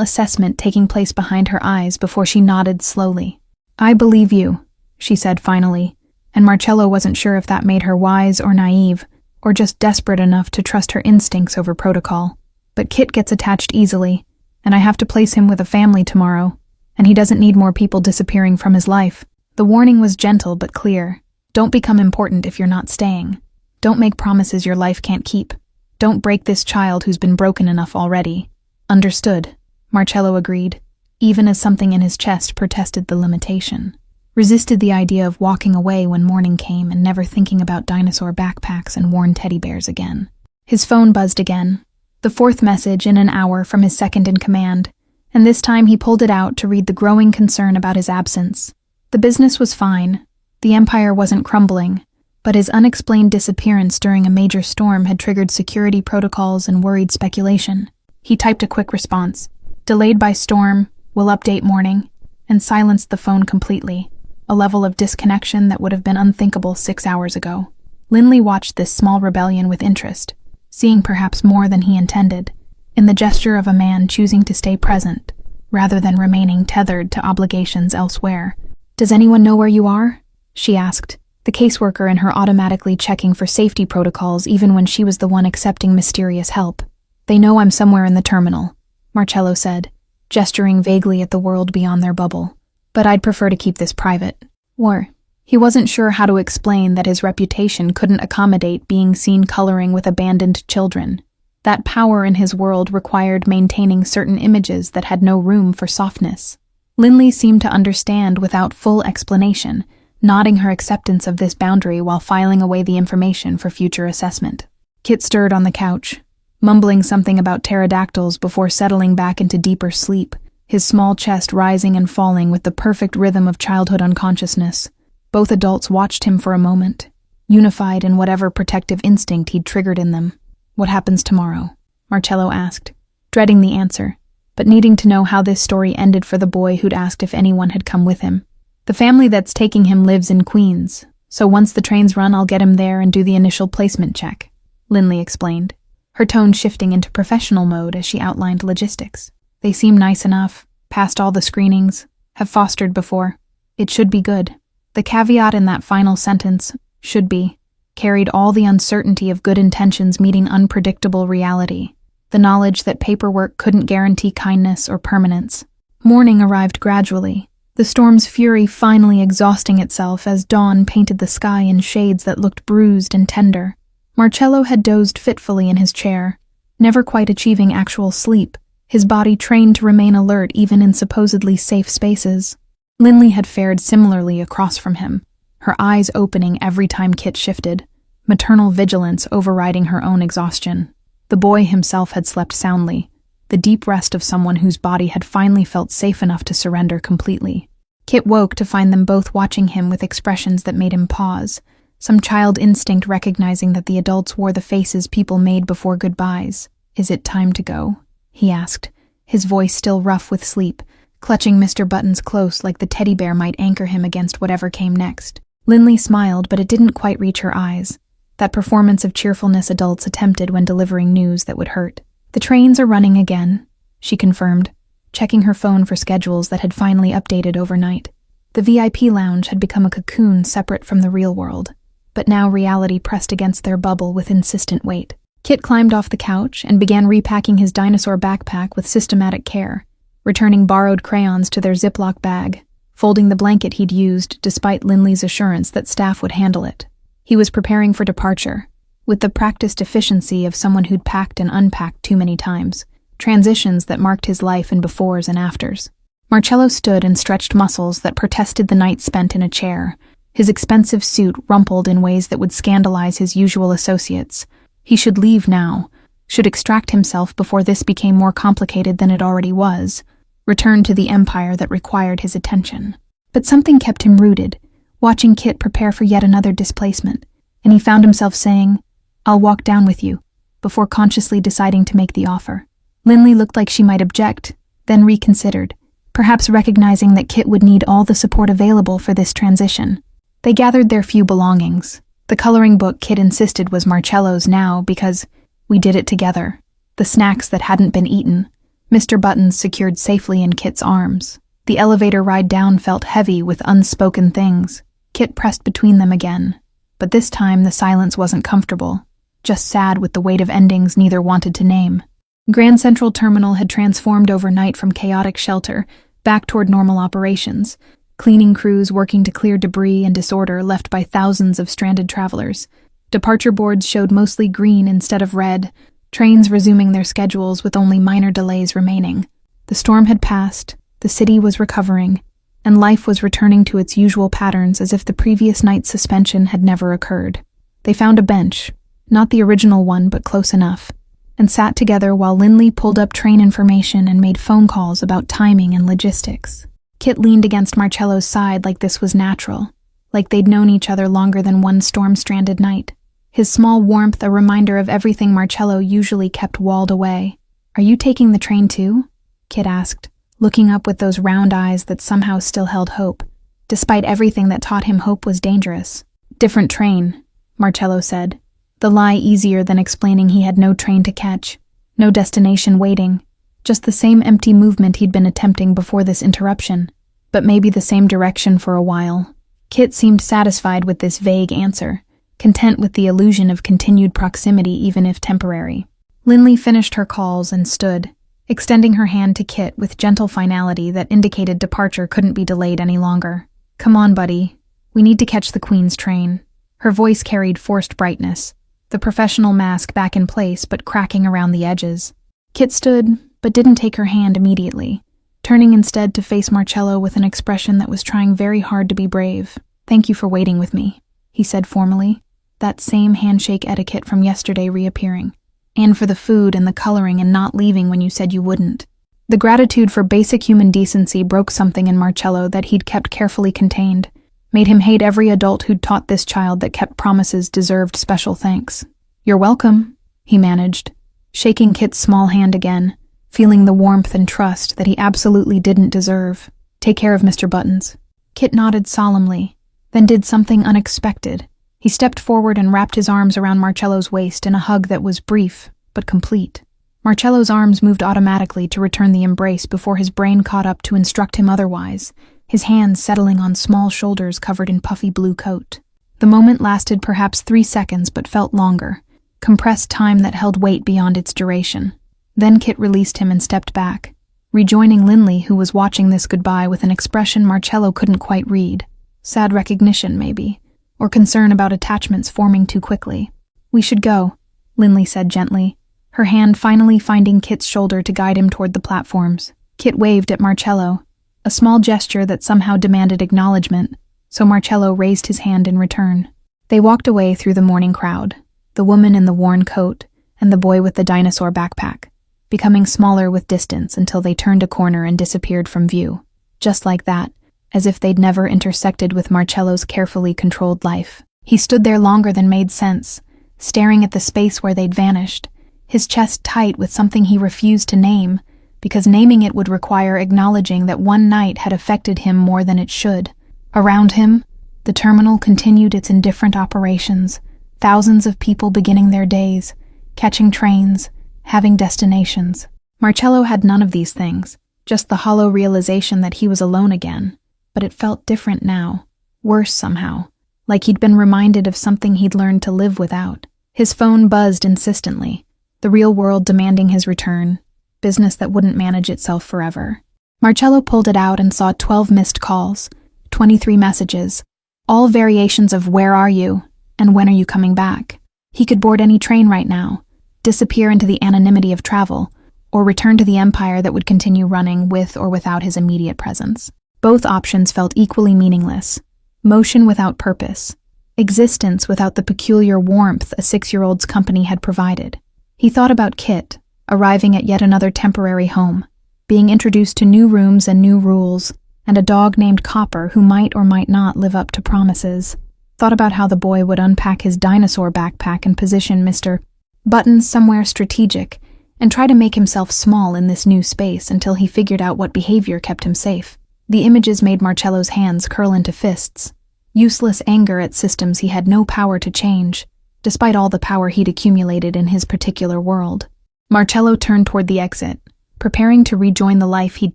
assessment taking place behind her eyes before she nodded slowly. I believe you, she said finally, and Marcello wasn't sure if that made her wise or naive, or just desperate enough to trust her instincts over protocol. But Kit gets attached easily, and I have to place him with a family tomorrow, and he doesn't need more people disappearing from his life. The warning was gentle but clear. Don't become important if you're not staying. Don't make promises your life can't keep. Don't break this child who's been broken enough already. Understood, Marcello agreed, even as something in his chest protested the limitation. Resisted the idea of walking away when morning came and never thinking about dinosaur backpacks and worn teddy bears again. His phone buzzed again, the 4th message in an hour from his second-in-command, and this time he pulled it out to read the growing concern about his absence. The business was fine, the empire wasn't crumbling, but his unexplained disappearance during a major storm had triggered security protocols and worried speculation. He typed a quick response, delayed by storm, will update morning, and silenced the phone completely, a level of disconnection that would have been unthinkable 6 hours ago. Linley watched this small rebellion with interest, seeing perhaps more than he intended, in the gesture of a man choosing to stay present, rather than remaining tethered to obligations elsewhere. Does anyone know where you are? She asked, the caseworker in her automatically checking for safety protocols even when she was the one accepting mysterious help. They know I'm somewhere in the terminal, Marcello said, gesturing vaguely at the world beyond their bubble. But I'd prefer to keep this private. Or, he wasn't sure how to explain that his reputation couldn't accommodate being seen coloring with abandoned children. That power in his world required maintaining certain images that had no room for softness. Linley seemed to understand without full explanation, nodding her acceptance of this boundary while filing away the information for future assessment. Kit stirred on the couch, mumbling something about pterodactyls before settling back into deeper sleep, his small chest rising and falling with the perfect rhythm of childhood unconsciousness. Both adults watched him for a moment, unified in whatever protective instinct he'd triggered in them. "What happens tomorrow?" Marcello asked, dreading the answer, but needing to know how this story ended for the boy who'd asked if anyone had come with him. "The family that's taking him lives in Queens, so once the trains run I'll get him there and do the initial placement check," Linley explained, her tone shifting into professional mode as she outlined logistics. "They seem nice enough, passed all the screenings, have fostered before. It should be good." The caveat in that final sentence, "should be," carried all the uncertainty of good intentions meeting unpredictable reality, the knowledge that paperwork couldn't guarantee kindness or permanence. Morning arrived gradually, the storm's fury finally exhausting itself as dawn painted the sky in shades that looked bruised and tender. Marcello had dozed fitfully in his chair, never quite achieving actual sleep, his body trained to remain alert even in supposedly safe spaces. Linley had fared similarly across from him, her eyes opening every time Kit shifted, maternal vigilance overriding her own exhaustion. The boy himself had slept soundly, the deep rest of someone whose body had finally felt safe enough to surrender completely. Kit woke to find them both watching him with expressions that made him pause, some child instinct recognizing that the adults wore the faces people made before goodbyes. "Is it time to go?" he asked, his voice still rough with sleep, clutching Mr. Buttons close like the teddy bear might anchor him against whatever came next. Linley smiled, but it didn't quite reach her eyes, that performance of cheerfulness adults attempted when delivering news that would hurt. "The trains are running again," she confirmed, checking her phone for schedules that had finally updated overnight. The VIP lounge had become a cocoon separate from the real world, but now reality pressed against their bubble with insistent weight. Kit climbed off the couch and began repacking his dinosaur backpack with systematic care, returning borrowed crayons to their Ziploc bag, folding the blanket he'd used despite Linley's assurance that staff would handle it. He was preparing for departure, with the practiced efficiency of someone who'd packed and unpacked too many times, transitions that marked his life in befores and afters. Marcello stood and stretched muscles that protested the night spent in a chair, his expensive suit rumpled in ways that would scandalize his usual associates. He should leave now, should extract himself before this became more complicated than it already was, return to the empire that required his attention. But something kept him rooted, watching Kit prepare for yet another displacement, and he found himself saying, "I'll walk down with you," before consciously deciding to make the offer. Linley looked like she might object, then reconsidered, perhaps recognizing that Kit would need all the support available for this transition. They gathered their few belongings. The coloring book Kit insisted was Marcello's now because we did it together. The snacks that hadn't been eaten, Mr. Buttons secured safely in Kit's arms. The elevator ride down felt heavy with unspoken things. Kit pressed between them again, but this time the silence wasn't comfortable, just sad with the weight of endings neither wanted to name. Grand Central Terminal had transformed overnight from chaotic shelter back toward normal operations, cleaning crews working to clear debris and disorder left by thousands of stranded travelers. Departure boards showed mostly green instead of red, trains resuming their schedules with only minor delays remaining. The storm had passed, the city was recovering, and life was returning to its usual patterns as if the previous night's suspension had never occurred. They found a bench, not the original one but close enough, and sat together while Linley pulled up train information and made phone calls about timing and logistics. Kit leaned against Marcello's side like this was natural, like they'd known each other longer than one storm-stranded night. His small warmth a reminder of everything Marcello usually kept walled away. "Are you taking the train too?" Kit asked, looking up with those round eyes that somehow still held hope, despite everything that taught him hope was dangerous. "Different train," Marcello said, the lie easier than explaining he had no train to catch, no destination waiting, just the same empty movement he'd been attempting before this interruption, but maybe the same direction for a while. Kit seemed satisfied with this vague answer, content with the illusion of continued proximity even if temporary. Linley finished her calls and stood, extending her hand to Kit with gentle finality that indicated departure couldn't be delayed any longer. "Come on, buddy. We need to catch the Queen's train." Her voice carried forced brightness, the professional mask back in place but cracking around the edges. Kit stood, but didn't take her hand immediately, turning instead to face Marcello with an expression that was trying very hard to be brave. "Thank you for waiting with me," he said formally, that same handshake etiquette from yesterday reappearing. "And for the food and the coloring and not leaving when you said you wouldn't." The gratitude for basic human decency broke something in Marcello that he'd kept carefully contained, made him hate every adult who'd taught this child that kept promises deserved special thanks. "You're welcome," he managed, shaking Kit's small hand again, feeling the warmth and trust that he absolutely didn't deserve. "Take care of Mr. Buttons." Kit nodded solemnly, then did something unexpected. He stepped forward and wrapped his arms around Marcello's waist in a hug that was brief, but complete. Marcello's arms moved automatically to return the embrace before his brain caught up to instruct him otherwise, his hands settling on small shoulders covered in puffy blue coat. The moment lasted perhaps 3 seconds but felt longer, compressed time that held weight beyond its duration. Then Kit released him and stepped back, rejoining Linley, who was watching this goodbye with an expression Marcello couldn't quite read. Sad recognition, maybe, or concern about attachments forming too quickly. "We should go," Linley said gently, her hand finally finding Kit's shoulder to guide him toward the platforms. Kit waved at Marcello, a small gesture that somehow demanded acknowledgement, so Marcello raised his hand in return. They walked away through the morning crowd, the woman in the worn coat and the boy with the dinosaur backpack, becoming smaller with distance until they turned a corner and disappeared from view. Just like that, as if they'd never intersected with Marcello's carefully controlled life. He stood there longer than made sense, staring at the space where they'd vanished, his chest tight with something he refused to name, because naming it would require acknowledging that one night had affected him more than it should. Around him, the terminal continued its indifferent operations, thousands of people beginning their days, catching trains, having destinations. Marcello had none of these things, just the hollow realization that he was alone again, but it felt different now, worse somehow, like he'd been reminded of something he'd learned to live without. His phone buzzed insistently, the real world demanding his return, business that wouldn't manage itself forever. Marcello pulled it out and saw 12 missed calls, 23 messages, all variations of "where are you?" and "when are you coming back?" He could board any train right now, disappear into the anonymity of travel, or return to the empire that would continue running with or without his immediate presence. Both options felt equally meaningless. Motion without purpose, existence without the peculiar warmth a 6-year-old's company had provided. He thought about Kit, arriving at yet another temporary home, being introduced to new rooms and new rules, and a dog named Copper who might or might not live up to promises. Thought about how the boy would unpack his dinosaur backpack and position Mr. Buttons somewhere strategic, and try to make himself small in this new space until he figured out what behavior kept him safe. The images made Marcello's hands curl into fists, useless anger at systems he had no power to change, despite all the power he'd accumulated in his particular world. Marcello turned toward the exit, preparing to rejoin the life he'd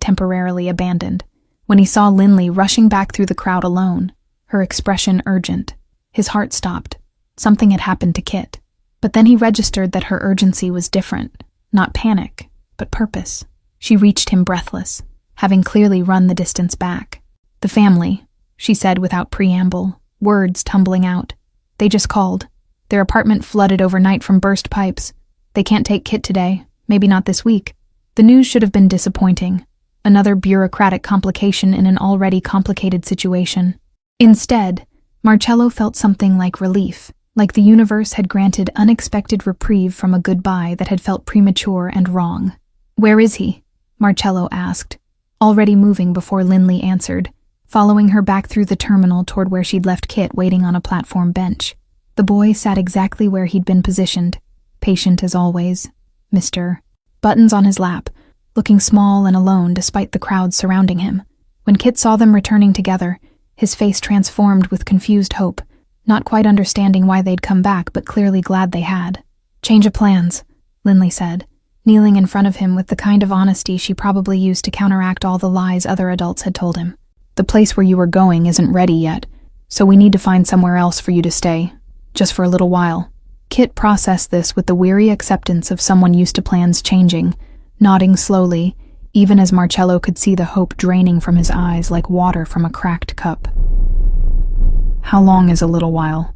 temporarily abandoned, when he saw Linley rushing back through the crowd alone, her expression urgent. His heart stopped. Something had happened to Kit. But then he registered that her urgency was different, not panic, but purpose. She reached him breathless, having clearly run the distance back. "The family," she said without preamble, words tumbling out. "They just called. Their apartment flooded overnight from burst pipes. They can't take Kit today, maybe not this week." The news should have been disappointing, another bureaucratic complication in an already complicated situation. Instead, Marcello felt something like relief, like the universe had granted unexpected reprieve from a goodbye that had felt premature and wrong. "Where is he?" Marcello asked, already moving before Linley answered, following her back through the terminal toward where she'd left Kit waiting on a platform bench. The boy sat exactly where he'd been positioned, patient as always, Mr. Buttons on his lap, looking small and alone despite the crowd surrounding him. When Kit saw them returning together, his face transformed with confused hope, not quite understanding why they'd come back but clearly glad they had. "Change of plans," Linley said, kneeling in front of him with the kind of honesty she probably used to counteract all the lies other adults had told him. "The place where you were going isn't ready yet, so we need to find somewhere else for you to stay, just for a little while." Kit processed this with the weary acceptance of someone used to plans changing, nodding slowly, even as Marcello could see the hope draining from his eyes like water from a cracked cup. How long is a little while?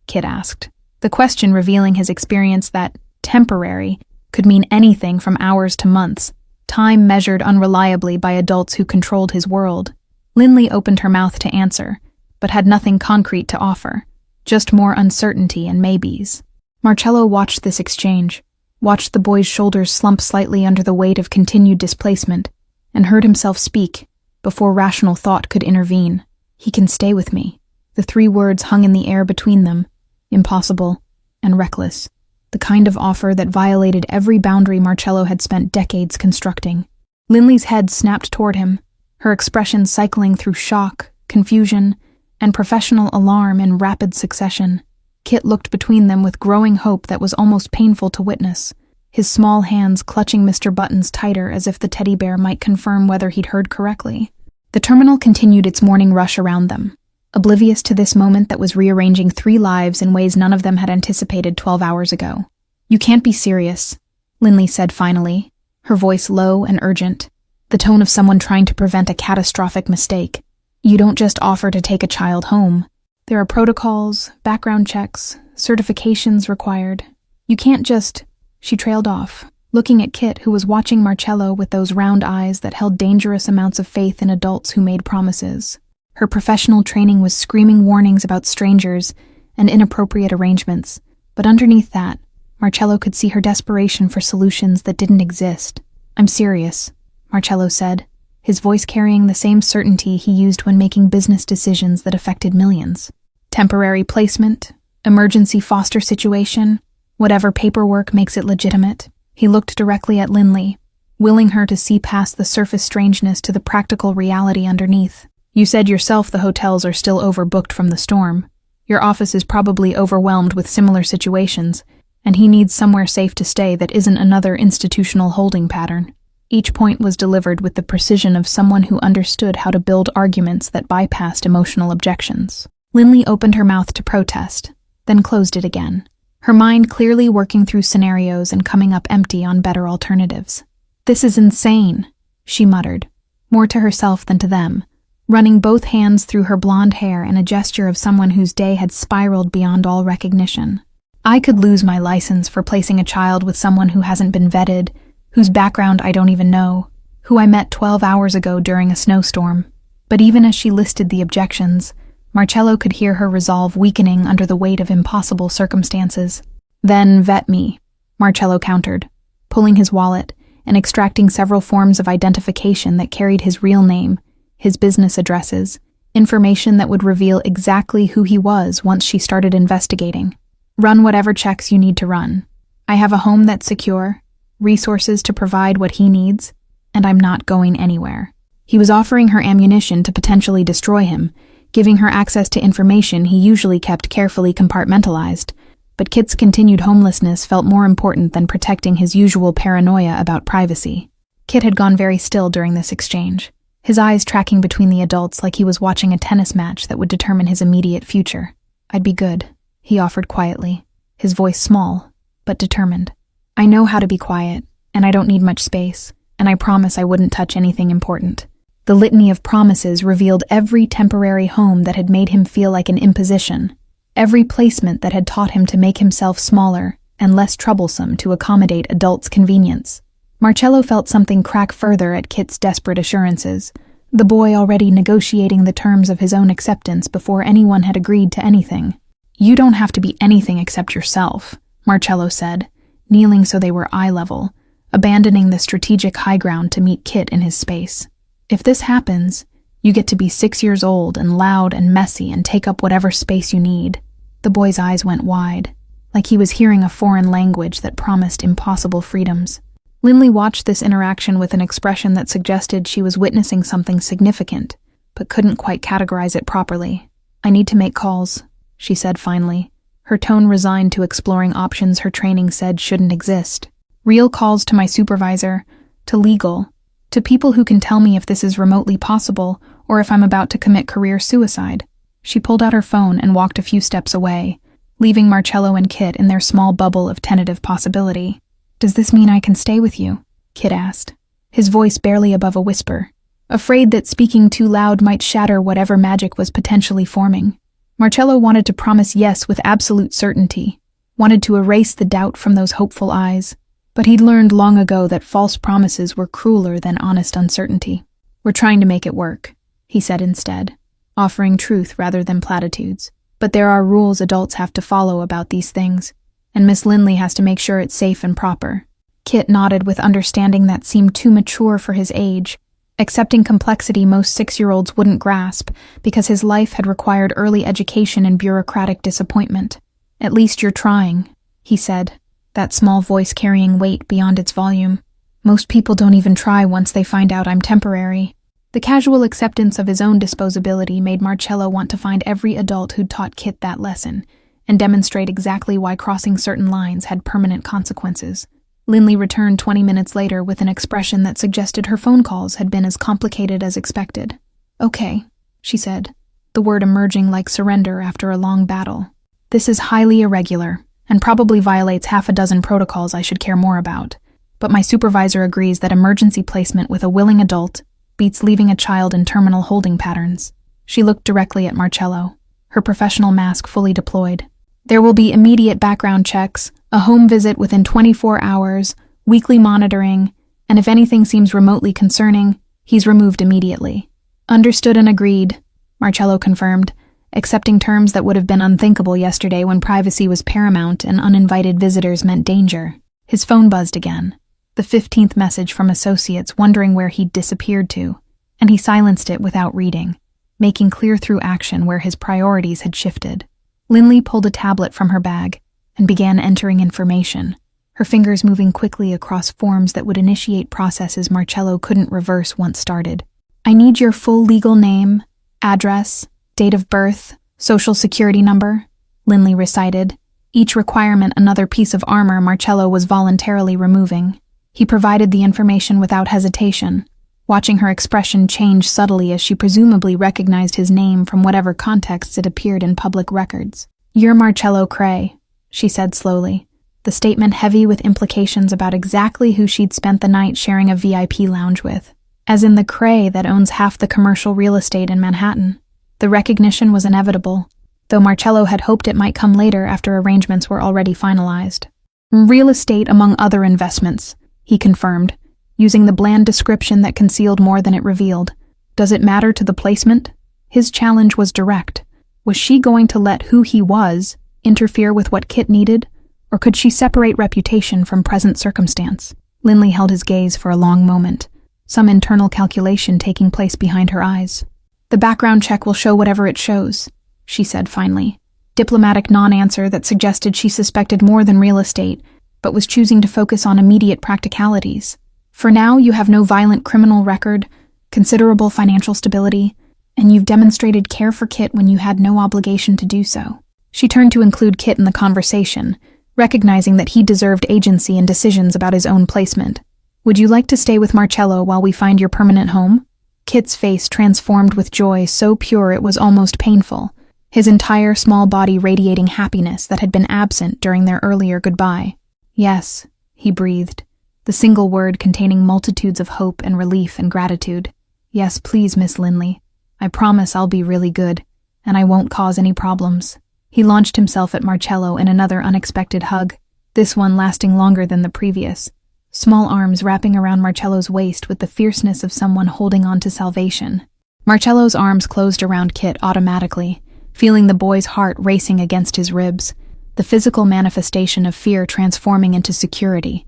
Kit asked, the question revealing his experience that temporary could mean anything from hours to months, time measured unreliably by adults who controlled his world. Linley opened her mouth to answer, but had nothing concrete to offer, just more uncertainty and maybes. Marcello watched this exchange, watched the boy's shoulders slump slightly under the weight of continued displacement, and heard himself speak before rational thought could intervene. He can stay with me. The 3 words hung in the air between them, impossible and reckless, the kind of offer that violated every boundary Marcello had spent decades constructing. Linley's head snapped toward him, her expression cycling through shock, confusion, and professional alarm in rapid succession. Kit looked between them with growing hope that was almost painful to witness, his small hands clutching Mr. Buttons tighter as if the teddy bear might confirm whether he'd heard correctly. The terminal continued its morning rush around them, oblivious to this moment that was rearranging 3 lives in ways none of them had anticipated 12 hours ago. You can't be serious, Linley said finally, her voice low and urgent, the tone of someone trying to prevent a catastrophic mistake. You don't just offer to take a child home. There are protocols, background checks, certifications required. You can't just... She trailed off, looking at Kit, who was watching Marcello with those round eyes that held dangerous amounts of faith in adults who made promises. Her professional training was screaming warnings about strangers and inappropriate arrangements, but underneath that, Marcello could see her desperation for solutions that didn't exist. I'm serious, Marcello said, his voice carrying the same certainty he used when making business decisions that affected millions. Temporary placement, emergency foster situation, whatever paperwork makes it legitimate. He looked directly at Linley, willing her to see past the surface strangeness to the practical reality underneath. You said yourself the hotels are still overbooked from the storm. Your office is probably overwhelmed with similar situations, and he needs somewhere safe to stay that isn't another institutional holding pattern. Each point was delivered with the precision of someone who understood how to build arguments that bypassed emotional objections. Linley opened her mouth to protest, then closed it again, her mind clearly working through scenarios and coming up empty on better alternatives. This is insane, she muttered, more to herself than to them, running both hands through her blonde hair in a gesture of someone whose day had spiraled beyond all recognition. I could lose my license for placing a child with someone who hasn't been vetted, whose background I don't even know, who I met 12 hours ago during a snowstorm. But even as she listed the objections, Marcello could hear her resolve weakening under the weight of impossible circumstances. Then vet me, Marcello countered, pulling his wallet and extracting several forms of identification that carried his real name, his business addresses, information that would reveal exactly who he was once she started investigating. Run whatever checks you need to run. I have a home that's secure, resources to provide what he needs, and I'm not going anywhere. He was offering her ammunition to potentially destroy him, giving her access to information he usually kept carefully compartmentalized, but Kit's continued homelessness felt more important than protecting his usual paranoia about privacy. Kit had gone very still during this exchange, his eyes tracking between the adults like he was watching a tennis match that would determine his immediate future. I'd be good, he offered quietly, his voice small, but determined. I know how to be quiet, and I don't need much space, and I promise I wouldn't touch anything important. The litany of promises revealed every temporary home that had made him feel like an imposition, every placement that had taught him to make himself smaller and less troublesome to accommodate adults' convenience. Marcello felt something crack further at Kit's desperate assurances, the boy already negotiating the terms of his own acceptance before anyone had agreed to anything. You don't have to be anything except yourself, Marcello said, kneeling so they were eye level, abandoning the strategic high ground to meet Kit in his space. If this happens, you get to be 6 years old and loud and messy and take up whatever space you need. The boy's eyes went wide, like he was hearing a foreign language that promised impossible freedoms. Linley watched this interaction with an expression that suggested she was witnessing something significant, but couldn't quite categorize it properly. I need to make calls, she said finally, her tone resigned to exploring options her training said shouldn't exist. Real calls to my supervisor, to legal, to people who can tell me if this is remotely possible or if I'm about to commit career suicide. She pulled out her phone and walked a few steps away, leaving Marcello and Kit in their small bubble of tentative possibility. Does this mean I can stay with you? Kit asked, his voice barely above a whisper, afraid that speaking too loud might shatter whatever magic was potentially forming. Marcello wanted to promise yes with absolute certainty, wanted to erase the doubt from those hopeful eyes, but he'd learned long ago that false promises were crueler than honest uncertainty. "We're trying to make it work," he said instead, offering truth rather than platitudes. "But there are rules adults have to follow about these things, and Miss Lindley has to make sure it's safe and proper." Kit nodded with understanding that seemed too mature for his age, accepting complexity most 6-year-olds wouldn't grasp because his life had required early education and bureaucratic disappointment. "At least you're trying," he said, that small voice carrying weight beyond its volume. "Most people don't even try once they find out I'm temporary." The casual acceptance of his own disposability made Marcello want to find every adult who'd taught Kit that lesson and demonstrate exactly why crossing certain lines had permanent consequences. Lindley returned 20 minutes later with an expression that suggested her phone calls had been as complicated as expected. "Okay," she said, the word emerging like surrender after a long battle. "This is highly irregular, and probably violates half a dozen protocols I should care more about. But my supervisor agrees that emergency placement with a willing adult beats leaving a child in terminal holding patterns." She looked directly at Marcello, her professional mask fully deployed. "There will be immediate background checks, a home visit within 24 hours, weekly monitoring, and if anything seems remotely concerning, he's removed immediately." "Understood and agreed," Marcello confirmed, accepting terms that would have been unthinkable yesterday when privacy was paramount and uninvited visitors meant danger. His phone buzzed again, the 15th message from associates wondering where he'd disappeared to, and he silenced it without reading, making clear through action where his priorities had shifted. Lindley pulled a tablet from her bag and began entering information, her fingers moving quickly across forms that would initiate processes Marcello couldn't reverse once started. "I need your full legal name, address, date of birth, social security number," Lindley recited, each requirement another piece of armor Marcello was voluntarily removing. He provided the information without hesitation, watching her expression change subtly as she presumably recognized his name from whatever contexts it appeared in public records. "You're Marcello Cray," she said slowly, the statement heavy with implications about exactly who she'd spent the night sharing a VIP lounge with, as in the Cray that owns half the commercial real estate in Manhattan. The recognition was inevitable, though Marcello had hoped it might come later after arrangements were already finalized. "Real estate among other investments," he confirmed, using the bland description that concealed more than it revealed. "Does it matter to the placement?" His challenge was direct. Was she going to let who he was interfere with what Kit needed, or could she separate reputation from present circumstance? Lindley held his gaze for a long moment, some internal calculation taking place behind her eyes. "The background check will show whatever it shows," she said finally, diplomatic non-answer that suggested she suspected more than real estate, but was choosing to focus on immediate practicalities. "For now, you have no violent criminal record, considerable financial stability, and you've demonstrated care for Kit when you had no obligation to do so." She turned to include Kit in the conversation, recognizing that he deserved agency in decisions about his own placement. "Would you like to stay with Marcello while we find your permanent home?" Kit's face transformed with joy so pure it was almost painful, his entire small body radiating happiness that had been absent during their earlier goodbye. "Yes," he breathed, the single word containing multitudes of hope and relief and gratitude. "Yes, please, Miss Lindley. I promise I'll be really good, and I won't cause any problems." He launched himself at Marcello in another unexpected hug, this one lasting longer than the previous, small arms wrapping around Marcello's waist with the fierceness of someone holding on to salvation. Marcello's arms closed around Kit automatically, feeling the boy's heart racing against his ribs, the physical manifestation of fear transforming into security.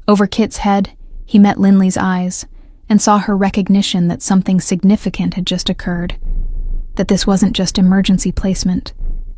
Over Kit's head, he met Lindley's eyes and saw her recognition that something significant had just occurred, that this wasn't just emergency placement,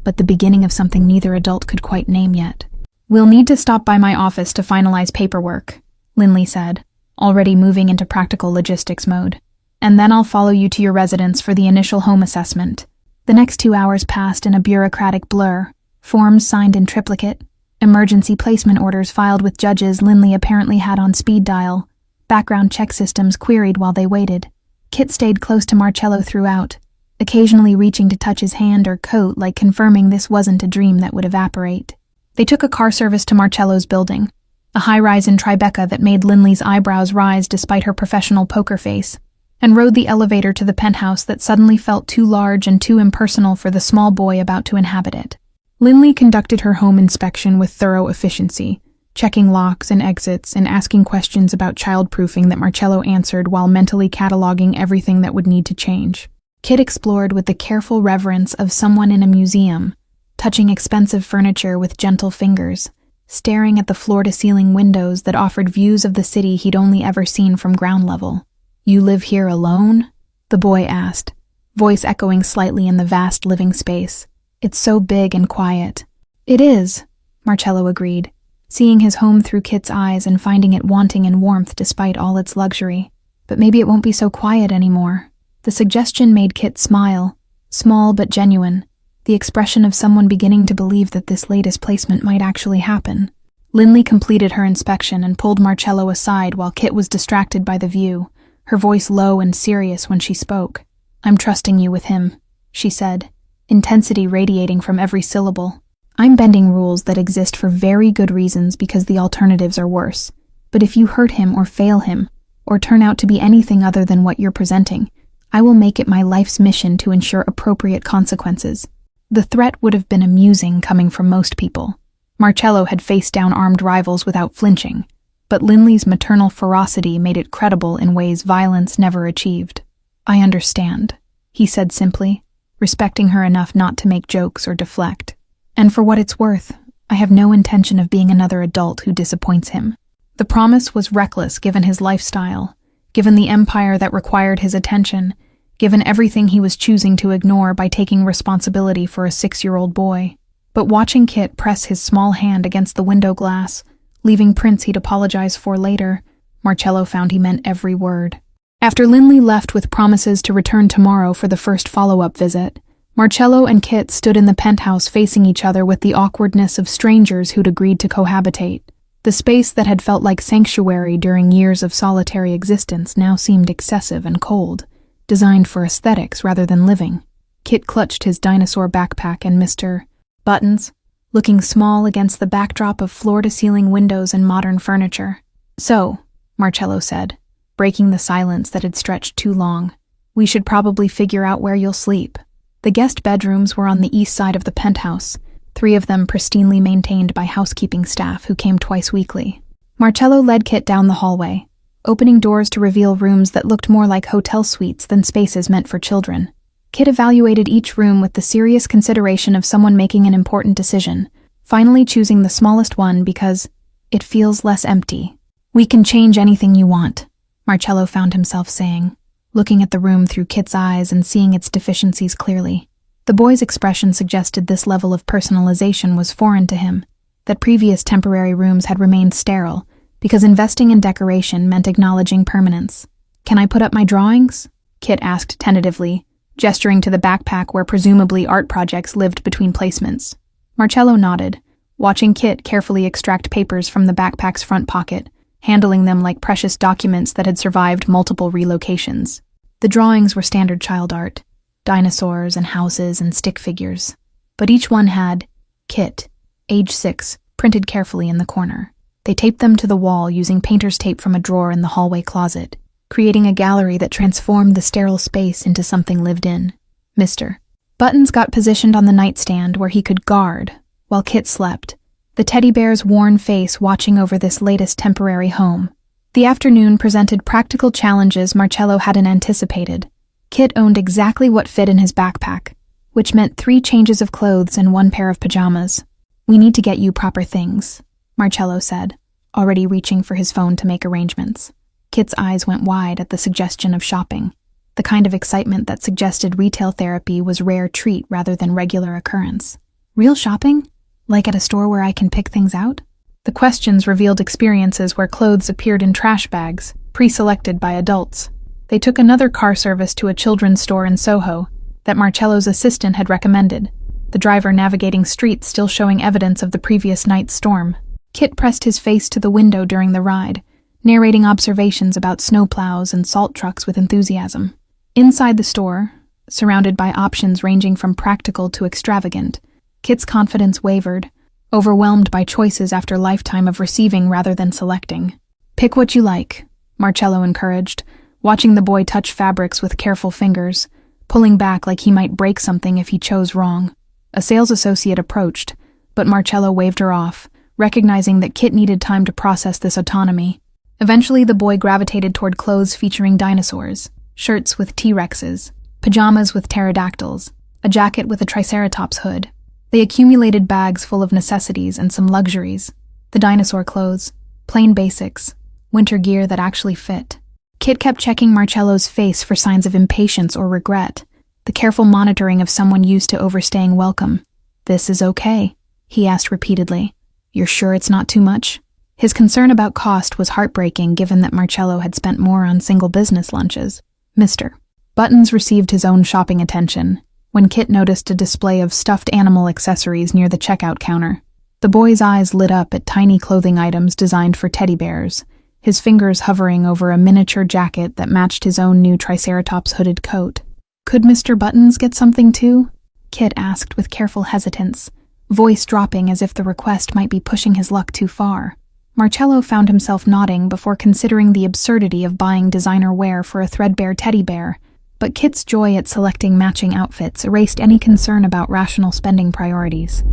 but the beginning of something neither adult could quite name yet. "We'll need to stop by my office to finalize paperwork," Lindley said, already moving into practical logistics mode. "And then I'll follow you to your residence for the initial home assessment." The next 2 hours passed in a bureaucratic blur, forms signed in triplicate, emergency placement orders filed with judges Lindley apparently had on speed dial, background check systems queried while they waited. Kit stayed close to Marcello throughout, occasionally reaching to touch his hand or coat like confirming this wasn't a dream that would evaporate. They took a car service to Marcello's building, a high-rise in Tribeca that made Lindley's eyebrows rise despite her professional poker face. and rode the elevator to the penthouse that suddenly felt too large and too impersonal for the small boy about to inhabit it. Lindley conducted her home inspection with thorough efficiency, checking locks and exits and asking questions about childproofing that Marcello answered while mentally cataloging everything that would need to change. Kit explored with the careful reverence of someone in a museum, touching expensive furniture with gentle fingers, staring at the floor-to-ceiling windows that offered views of the city he'd only ever seen from ground level. "You live here alone?" the boy asked, voice echoing slightly in the vast living space. "It's so big and quiet." "It is," Marcello agreed, seeing his home through Kit's eyes and finding it wanting in warmth despite all its luxury. "But maybe it won't be so quiet anymore." The suggestion made Kit smile, small but genuine, the expression of someone beginning to believe that this latest placement might actually happen. Lindley completed her inspection and pulled Marcello aside while Kit was distracted by the view, her voice low and serious when she spoke. "I'm trusting you with him," she said, intensity radiating from every syllable. "I'm bending rules that exist for very good reasons because the alternatives are worse. But if you hurt him or fail him, or turn out to be anything other than what you're presenting, I will make it my life's mission to ensure appropriate consequences." The threat would have been amusing coming from most people. Marcello had faced down armed rivals without flinching, but Lindley's maternal ferocity made it credible in ways violence never achieved. "I understand," he said simply, respecting her enough not to make jokes or deflect. "And for what it's worth, I have no intention of being another adult who disappoints him." The promise was reckless given his lifestyle, given the empire that required his attention, given everything he was choosing to ignore by taking responsibility for a 6-year-old boy. But watching Kit press his small hand against the window glass, leaving prints he'd apologize for later, Marcello found he meant every word. After Lindley left with promises to return tomorrow for the first follow-up visit, Marcello and Kit stood in the penthouse facing each other with the awkwardness of strangers who'd agreed to cohabitate. The space that had felt like sanctuary during years of solitary existence now seemed excessive and cold, designed for aesthetics rather than living. Kit clutched his dinosaur backpack and Mr. Buttons, looking small against the backdrop of floor-to-ceiling windows and modern furniture. "So," Marcello said, breaking the silence that had stretched too long, "we should probably figure out where you'll sleep." The guest bedrooms were on the east side of the penthouse, 3 of them pristinely maintained by housekeeping staff who came twice weekly. Marcello led Kit down the hallway, opening doors to reveal rooms that looked more like hotel suites than spaces meant for children. Kit evaluated each room with the serious consideration of someone making an important decision, finally choosing the smallest one because it feels less empty. "We can change anything you want," Marcello found himself saying, looking at the room through Kit's eyes and seeing its deficiencies clearly. The boy's expression suggested this level of personalization was foreign to him, that previous temporary rooms had remained sterile, because investing in decoration meant acknowledging permanence. "Can I put up my drawings?" Kit asked tentatively, gesturing to the backpack where presumably art projects lived between placements. Marcello nodded, watching Kit carefully extract papers from the backpack's front pocket, handling them like precious documents that had survived multiple relocations. The drawings were standard child art, dinosaurs and houses and stick figures, but each one had Kit, age 6, printed carefully in the corner. They taped them to the wall using painter's tape from a drawer in the hallway closet, creating a gallery that transformed the sterile space into something lived in. Mr. Buttons got positioned on the nightstand where he could guard, while Kit slept, the teddy bear's worn face watching over this latest temporary home. The afternoon presented practical challenges Marcello hadn't anticipated. Kit owned exactly what fit in his backpack, which meant 3 changes of clothes and 1 pair of pajamas. "We need to get you proper things," Marcello said, already reaching for his phone to make arrangements. Kit's eyes went wide at the suggestion of shopping, the kind of excitement that suggested retail therapy was rare treat rather than regular occurrence. "Real shopping? Like at a store where I can pick things out?" The questions revealed experiences where clothes appeared in trash bags, pre-selected by adults. They took another car service to a children's store in Soho that Marcello's assistant had recommended, the driver navigating streets still showing evidence of the previous night's storm. Kit pressed his face to the window during the ride, narrating observations about snowplows and salt trucks with enthusiasm. Inside the store, surrounded by options ranging from practical to extravagant, Kit's confidence wavered, overwhelmed by choices after a lifetime of receiving rather than selecting. "Pick what you like," Marcello encouraged, watching the boy touch fabrics with careful fingers, pulling back like he might break something if he chose wrong. A sales associate approached, but Marcello waved her off, recognizing that Kit needed time to process this autonomy. Eventually, the boy gravitated toward clothes featuring dinosaurs, shirts with T-Rexes, pajamas with pterodactyls, a jacket with a triceratops hood. They accumulated bags full of necessities and some luxuries. The dinosaur clothes, plain basics, winter gear that actually fit. Kit kept checking Marcello's face for signs of impatience or regret, the careful monitoring of someone used to overstaying welcome. "This is okay?" he asked repeatedly. "You're sure it's not too much?" His concern about cost was heartbreaking given that Marcello had spent more on single business lunches. Mr. Buttons received his own shopping attention when Kit noticed a display of stuffed animal accessories near the checkout counter. The boy's eyes lit up at tiny clothing items designed for teddy bears, his fingers hovering over a miniature jacket that matched his own new Triceratops hooded coat. "Could Mr. Buttons get something too?" Kit asked with careful hesitance, voice dropping as if the request might be pushing his luck too far. Marcello found himself nodding before considering the absurdity of buying designer wear for a threadbare teddy bear, but Kit's joy at selecting matching outfits erased any concern about rational spending priorities.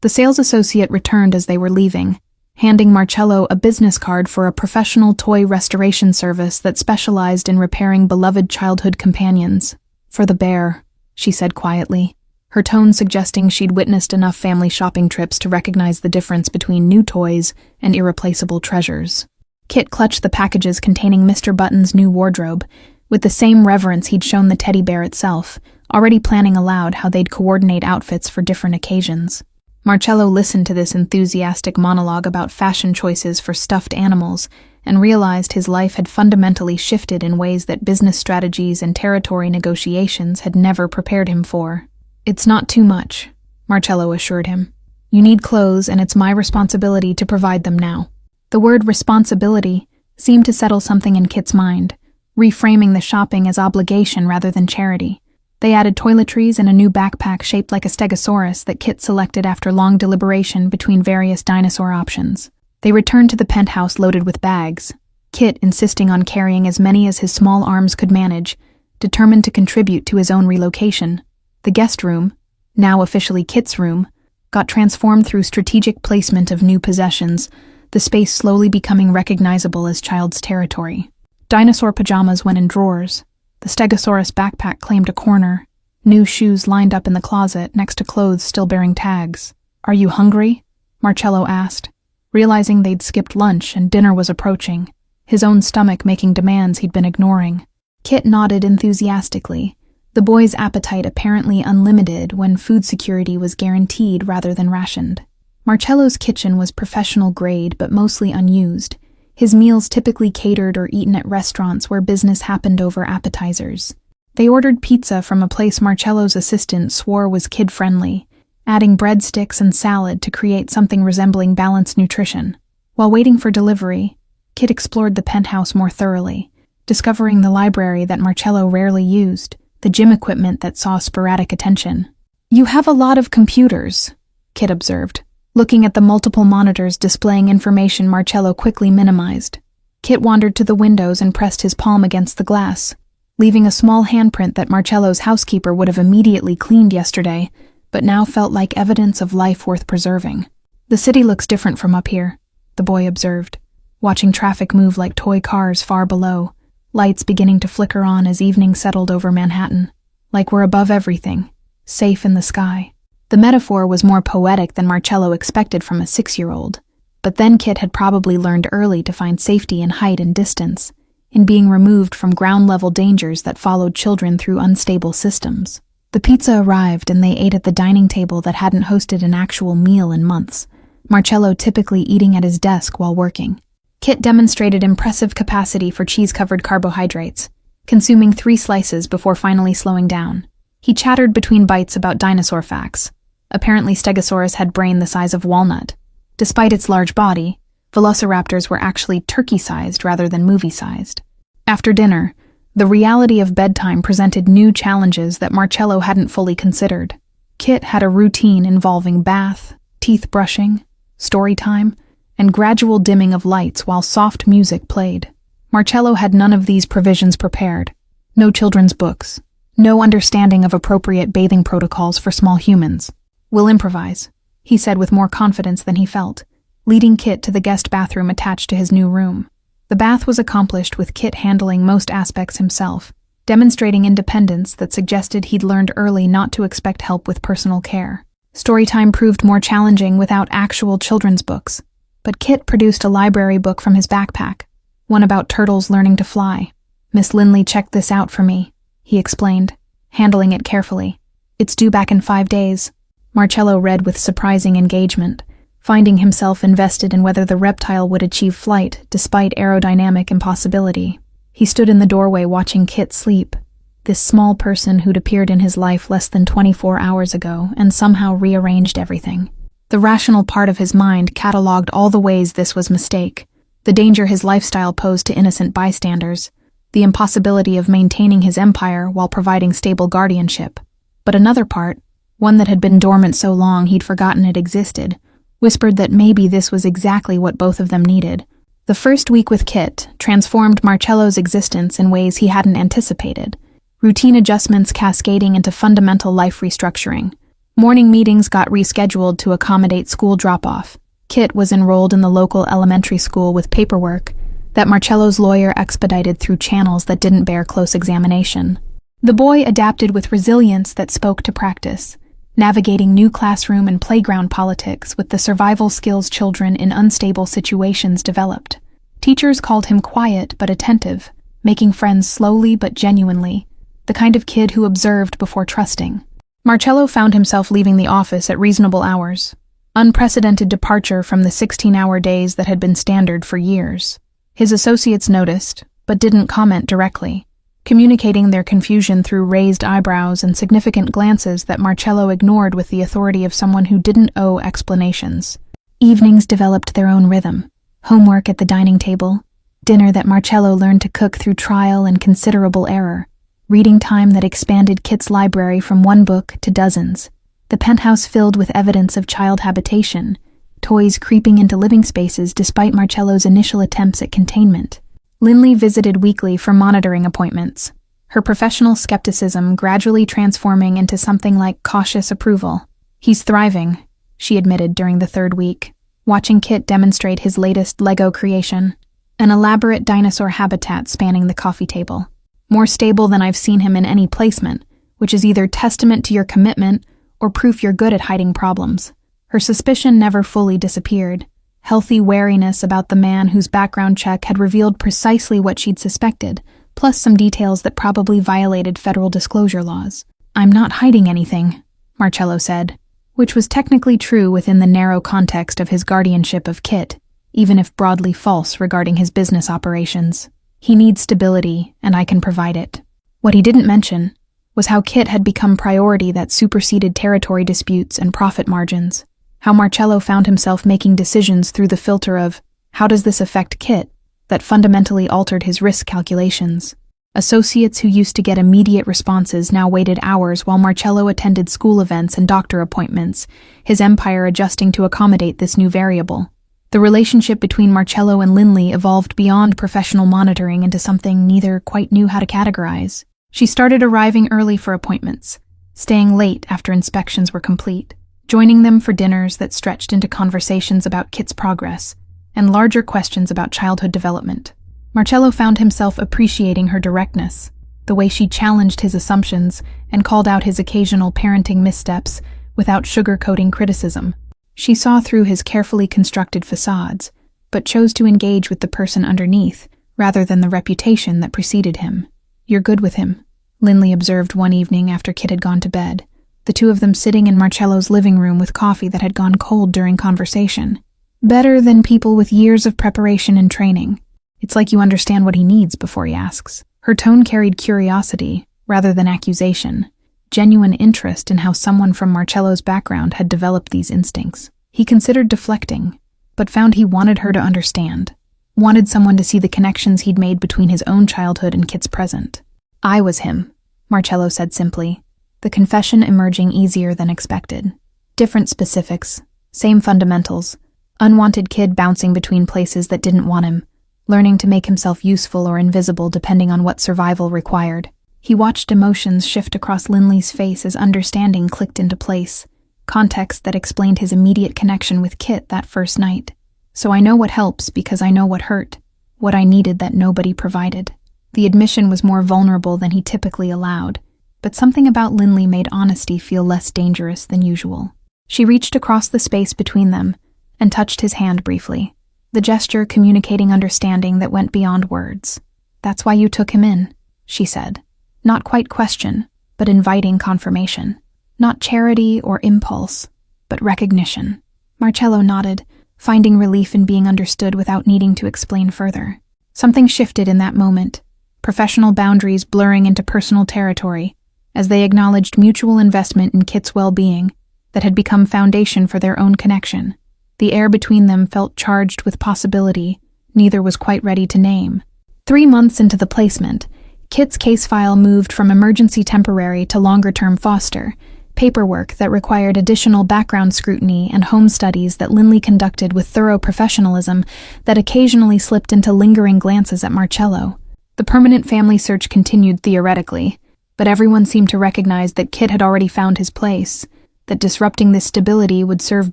The sales associate returned as they were leaving, handing Marcello a business card for a professional toy restoration service that specialized in repairing beloved childhood companions. "For the bear," she said quietly, her tone suggesting she'd witnessed enough family shopping trips to recognize the difference between new toys and irreplaceable treasures. Kit clutched the packages containing Mr. Button's new wardrobe, with the same reverence he'd shown the teddy bear itself, already planning aloud how they'd coordinate outfits for different occasions. Marcello listened to this enthusiastic monologue about fashion choices for stuffed animals and realized his life had fundamentally shifted in ways that business strategies and territory negotiations had never prepared him for. "It's not too much," Marcello assured him. "You need clothes, and it's my responsibility to provide them now." The word responsibility seemed to settle something in Kit's mind, reframing the shopping as obligation rather than charity. They added toiletries and a new backpack shaped like a stegosaurus that Kit selected after long deliberation between various dinosaur options. They returned to the penthouse loaded with bags, Kit insisting on carrying as many as his small arms could manage, determined to contribute to his own relocation. The guest room, now officially Kit's room, got transformed through strategic placement of new possessions, the space slowly becoming recognizable as child's territory. Dinosaur pajamas went in drawers. The Stegosaurus backpack claimed a corner. New shoes lined up in the closet next to clothes still bearing tags. "Are you hungry?" Marcello asked, realizing they'd skipped lunch and dinner was approaching, his own stomach making demands he'd been ignoring. Kit nodded enthusiastically, the boy's appetite apparently unlimited when food security was guaranteed rather than rationed. Marcello's kitchen was professional grade but mostly unused, his meals typically catered or eaten at restaurants where business happened over appetizers. They ordered pizza from a place Marcello's assistant swore was kid-friendly, adding breadsticks and salad to create something resembling balanced nutrition. While waiting for delivery, Kit explored the penthouse more thoroughly, discovering the library that Marcello rarely used, the gym equipment that saw sporadic attention. "You have a lot of computers," Kit observed, looking at the multiple monitors displaying information Marcello quickly minimized. Kit wandered to the windows and pressed his palm against the glass, leaving a small handprint that Marcello's housekeeper would have immediately cleaned yesterday, but now felt like evidence of life worth preserving. "The city looks different from up here," the boy observed, watching traffic move like toy cars far below, lights beginning to flicker on as evening settled over Manhattan. "Like we're above everything, safe in the sky." The metaphor was more poetic than Marcello expected from a 6-year-old, but then Kit had probably learned early to find safety in height and distance, in being removed from ground-level dangers that followed children through unstable systems. The pizza arrived and they ate at the dining table that hadn't hosted an actual meal in months, Marcello typically eating at his desk while working. Kit demonstrated impressive capacity for cheese-covered carbohydrates, consuming 3 slices before finally slowing down. He chattered between bites about dinosaur facts. Apparently Stegosaurus had brain the size of walnut. Despite its large body, velociraptors were actually turkey-sized rather than movie-sized. After dinner, the reality of bedtime presented new challenges that Marcello hadn't fully considered. Kit had a routine involving bath, teeth brushing, story time, and gradual dimming of lights while soft music played. Marcello had none of these provisions prepared. No children's books. No understanding of appropriate bathing protocols for small humans. "We'll improvise," he said with more confidence than he felt, leading Kit to the guest bathroom attached to his new room. The bath was accomplished with Kit handling most aspects himself, demonstrating independence that suggested he'd learned early not to expect help with personal care. Storytime proved more challenging without actual children's books, but Kit produced a library book from his backpack, one about turtles learning to fly. "Miss Lindley checked this out for me," he explained, handling it carefully. "It's due back in 5 days." Marcello read with surprising engagement, finding himself invested in whether the reptile would achieve flight despite aerodynamic impossibility. He stood in the doorway watching Kit sleep, this small person who'd appeared in his life less than 24 hours ago and somehow rearranged everything. The rational part of his mind cataloged all the ways this was mistake, the danger his lifestyle posed to innocent bystanders, the impossibility of maintaining his empire while providing stable guardianship. But another part, one that had been dormant so long he'd forgotten it existed, whispered that maybe this was exactly what both of them needed. The first week with Kit transformed Marcello's existence in ways he hadn't anticipated, routine adjustments cascading into fundamental life restructuring. Morning meetings got rescheduled to accommodate school drop-off. Kit was enrolled in the local elementary school with paperwork that Marcello's lawyer expedited through channels that didn't bear close examination. The boy adapted with resilience that spoke to practice, navigating new classroom and playground politics with the survival skills children in unstable situations developed. Teachers called him quiet but attentive, making friends slowly but genuinely, the kind of kid who observed before trusting. Marcello found himself leaving the office at reasonable hours, unprecedented departure from the 16-hour days that had been standard for years. His associates noticed, but didn't comment directly, communicating their confusion through raised eyebrows and significant glances that Marcello ignored with the authority of someone who didn't owe explanations. Evenings developed their own rhythm. Homework at the dining table, dinner that Marcello learned to cook through trial and considerable error, reading time that expanded Kit's library from one book to dozens, the penthouse filled with evidence of child habitation, toys creeping into living spaces despite Marcello's initial attempts at containment. Lindley visited weekly for monitoring appointments, her professional skepticism gradually transforming into something like cautious approval. "He's thriving," she admitted during the 3rd week, watching Kit demonstrate his latest Lego creation, an elaborate dinosaur habitat spanning the coffee table. "More stable than I've seen him in any placement, which is either testament to your commitment or proof you're good at hiding problems." Her suspicion never fully disappeared. Healthy wariness about the man whose background check had revealed precisely what she'd suspected, plus some details that probably violated federal disclosure laws. "I'm not hiding anything," Marcello said, which was technically true within the narrow context of his guardianship of Kit, even if broadly false regarding his business operations. "He needs stability, and I can provide it." What he didn't mention was how Kit had become priority that superseded territory disputes and profit margins. How Marcello found himself making decisions through the filter of, how does this affect Kit, that fundamentally altered his risk calculations. Associates who used to get immediate responses now waited hours while Marcello attended school events and doctor appointments, his empire adjusting to accommodate this new variable. The relationship between Marcello and Lindley evolved beyond professional monitoring into something neither quite knew how to categorize. She started arriving early for appointments, staying late after inspections were complete, joining them for dinners that stretched into conversations about Kit's progress and larger questions about childhood development. Marcello found himself appreciating her directness, the way she challenged his assumptions and called out his occasional parenting missteps without sugarcoating criticism. She saw through his carefully constructed facades, but chose to engage with the person underneath rather than the reputation that preceded him. "You're good with him," Lindley observed one evening after Kit had gone to bed, the two of them sitting in Marcello's living room with coffee that had gone cold during conversation. "Better than people with years of preparation and training. It's like you understand what he needs before he asks." Her tone carried curiosity rather than accusation, genuine interest in how someone from Marcello's background had developed these instincts. He considered deflecting, but found he wanted her to understand, wanted someone to see the connections he'd made between his own childhood and Kit's present. "I was him," Marcello said simply, the confession emerging easier than expected. Different specifics, same fundamentals, unwanted kid bouncing between places that didn't want him, learning to make himself useful or invisible depending on what survival required. He watched emotions shift across Linley's face as understanding clicked into place, context that explained his immediate connection with Kit that first night. So I know what helps because I know what hurt, what I needed that nobody provided. The admission was more vulnerable than he typically allowed, but something about Linley made honesty feel less dangerous than usual. She reached across the space between them and touched his hand briefly, the gesture communicating understanding that went beyond words. "That's why you took him in," she said. Not quite question, but inviting confirmation. Not charity or impulse, but recognition. Marcello nodded, finding relief in being understood without needing to explain further. Something shifted in that moment, professional boundaries blurring into personal territory, as they acknowledged mutual investment in Kit's well-being that had become foundation for their own connection. The air between them felt charged with possibility neither was quite ready to name. 3 months into the placement, Kit's case file moved from emergency temporary to longer-term foster, paperwork that required additional background scrutiny and home studies that Linley conducted with thorough professionalism that occasionally slipped into lingering glances at Marcello. The permanent family search continued theoretically, but everyone seemed to recognize that Kit had already found his place, that disrupting this stability would serve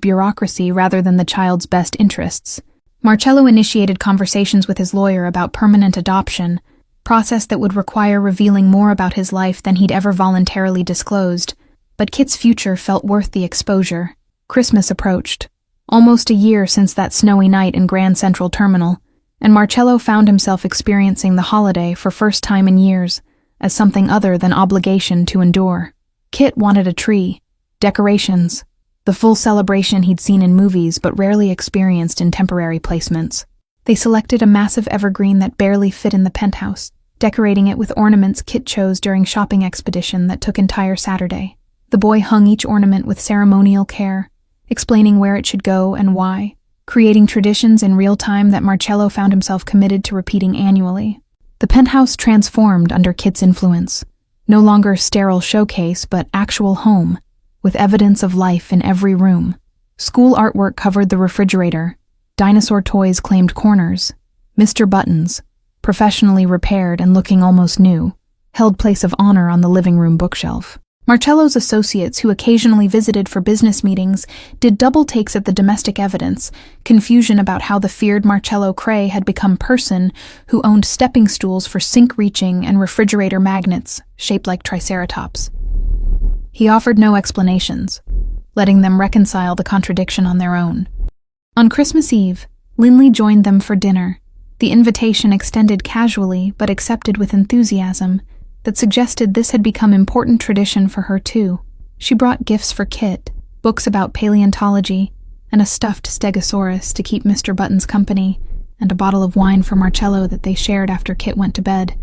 bureaucracy rather than the child's best interests. Marcello initiated conversations with his lawyer about permanent adoption, process that would require revealing more about his life than he'd ever voluntarily disclosed, but Kit's future felt worth the exposure. Christmas approached, almost a year since that snowy night in Grand Central Terminal, and Marcello found himself experiencing the holiday for first time in years as something other than obligation to endure. Kit wanted a tree, decorations, the full celebration he'd seen in movies but rarely experienced in temporary placements. They selected a massive evergreen that barely fit in the penthouse, decorating it with ornaments Kit chose during shopping expedition that took entire Saturday. The boy hung each ornament with ceremonial care, explaining where it should go and why, creating traditions in real time that Marcello found himself committed to repeating annually. The penthouse transformed under Kit's influence, no longer sterile showcase but actual home, with evidence of life in every room. School artwork covered the refrigerator, dinosaur toys claimed corners, Mr. Buttons, professionally repaired and looking almost new, held place of honor on the living room bookshelf. Marcello's associates, who occasionally visited for business meetings, did double takes at the domestic evidence, confusion about how the feared Marcello Cray had become person who owned stepping stools for sink reaching and refrigerator magnets shaped like triceratops. He offered no explanations, letting them reconcile the contradiction on their own. On Christmas Eve, Linley joined them for dinner, the invitation extended casually but accepted with enthusiasm that suggested this had become important tradition for her too. She brought gifts for Kit, books about paleontology, and a stuffed stegosaurus to keep Mr. Buttons company, and a bottle of wine for Marcello that they shared after Kit went to bed.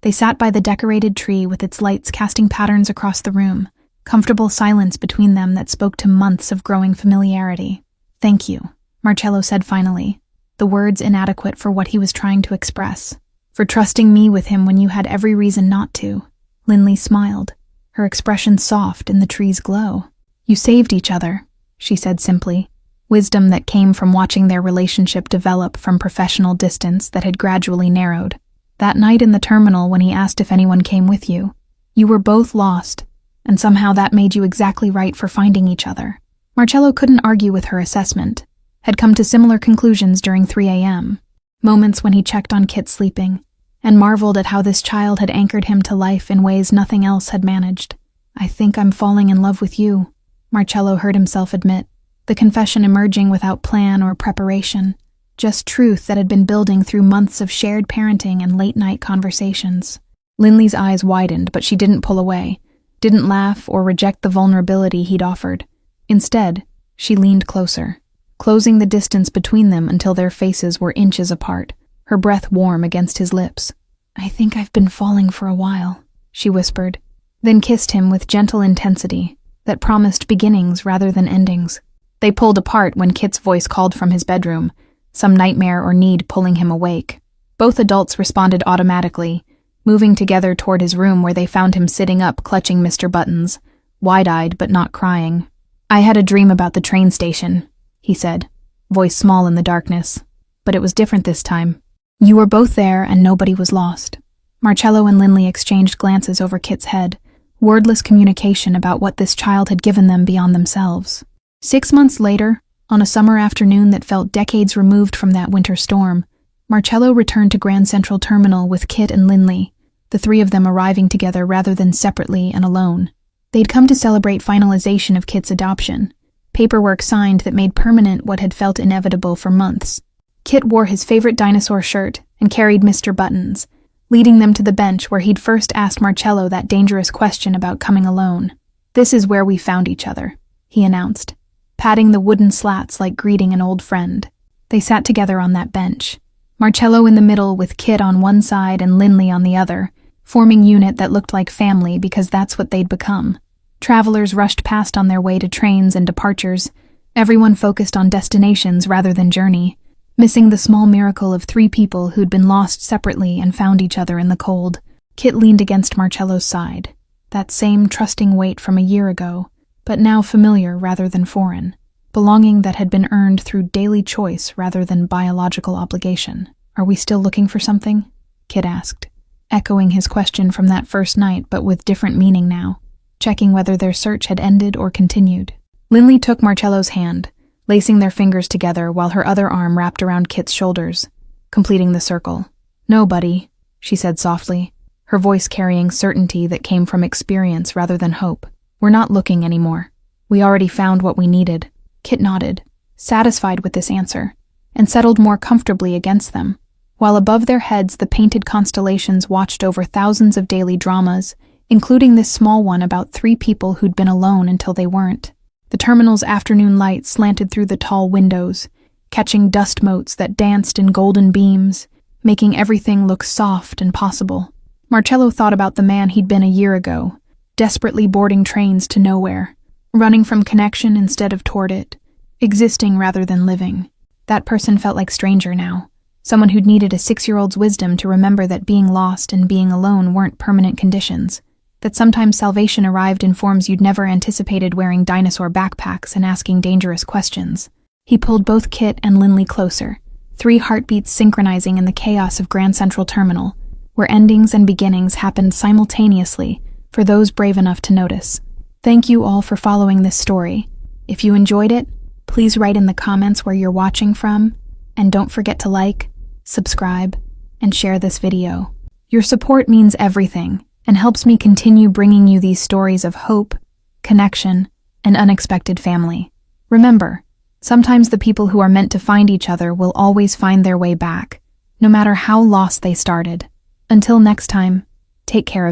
They sat by the decorated tree with its lights casting patterns across the room, comfortable silence between them that spoke to months of growing familiarity. "Thank you," Marcello said finally, the words inadequate for what he was trying to express. "For trusting me with him when you had every reason not to." Linley smiled, her expression soft in the tree's glow. "You saved each other," she said simply, wisdom that came from watching their relationship develop from professional distance that had gradually narrowed. That night in the terminal when he asked if anyone came with you, you were both lost, and somehow that made you exactly right for finding each other. Marcello couldn't argue with her assessment, had come to similar conclusions during 3 a.m., moments when he checked on Kit sleeping, and marveled at how this child had anchored him to life in ways nothing else had managed. "I think I'm falling in love with you," Marcello heard himself admit, the confession emerging without plan or preparation, just truth that had been building through months of shared parenting and late-night conversations. Linley's eyes widened, but she didn't pull away, didn't laugh or reject the vulnerability he'd offered. Instead, she leaned closer, closing the distance between them until their faces were inches apart, her breath warm against his lips. "I think I've been falling for a while," she whispered, then kissed him with gentle intensity that promised beginnings rather than endings. They pulled apart when Kit's voice called from his bedroom, some nightmare or need pulling him awake. Both adults responded automatically, moving together toward his room where they found him sitting up clutching Mr. Buttons, wide-eyed but not crying. "I had a dream about the train station," he said, voice small in the darkness. But it was different this time. You were both there and nobody was lost. Marcello and Linley exchanged glances over Kit's head, wordless communication about what this child had given them beyond themselves. 6 months later, on a summer afternoon that felt decades removed from that winter storm, Marcello returned to Grand Central Terminal with Kit and Linley, the three of them arriving together rather than separately and alone. They'd come to celebrate finalization of Kit's adoption, paperwork signed that made permanent what had felt inevitable for months. Kit wore his favorite dinosaur shirt and carried Mr. Buttons, leading them to the bench where he'd first asked Marcello that dangerous question about coming alone. "This is where we found each other," he announced, patting the wooden slats like greeting an old friend. They sat together on that bench, Marcello in the middle with Kit on one side and Linley on the other, forming unit that looked like family because that's what they'd become. Travelers rushed past on their way to trains and departures, everyone focused on destinations rather than journey, missing the small miracle of 3 people who'd been lost separately and found each other in the cold. Kit leaned against Marcello's side, that same trusting weight from a year ago, but now familiar rather than foreign, belonging that had been earned through daily choice rather than biological obligation. "Are we still looking for something?" Kit asked, echoing his question from that first night but with different meaning now, checking whether their search had ended or continued. Linley took Marcello's hand, lacing their fingers together while her other arm wrapped around Kit's shoulders, completing the circle. "No, buddy," she said softly, her voice carrying certainty that came from experience rather than hope. "We're not looking anymore. We already found what we needed." Kit nodded, satisfied with this answer, and settled more comfortably against them, while above their heads the painted constellations watched over thousands of daily dramas, including this small one about 3 people who'd been alone until they weren't. The terminal's afternoon light slanted through the tall windows, catching dust motes that danced in golden beams, making everything look soft and possible. Marcello thought about the man he'd been a year ago, desperately boarding trains to nowhere, running from connection instead of toward it, existing rather than living. That person felt like stranger now, someone who'd needed a 6-year-old's wisdom to remember that being lost and being alone weren't permanent conditions, that sometimes salvation arrived in forms you'd never anticipated, wearing dinosaur backpacks and asking dangerous questions. He pulled both Kit and Linley closer, 3 heartbeats synchronizing in the chaos of Grand Central Terminal, where endings and beginnings happened simultaneously for those brave enough to notice. Thank you all for following this story. If you enjoyed it, please write in the comments where you're watching from, and don't forget to like, subscribe, and share this video. Your support means everything and helps me continue bringing you these stories of hope, connection, and unexpected family. Remember, sometimes the people who are meant to find each other will always find their way back, no matter how lost they started. Until next time, take care of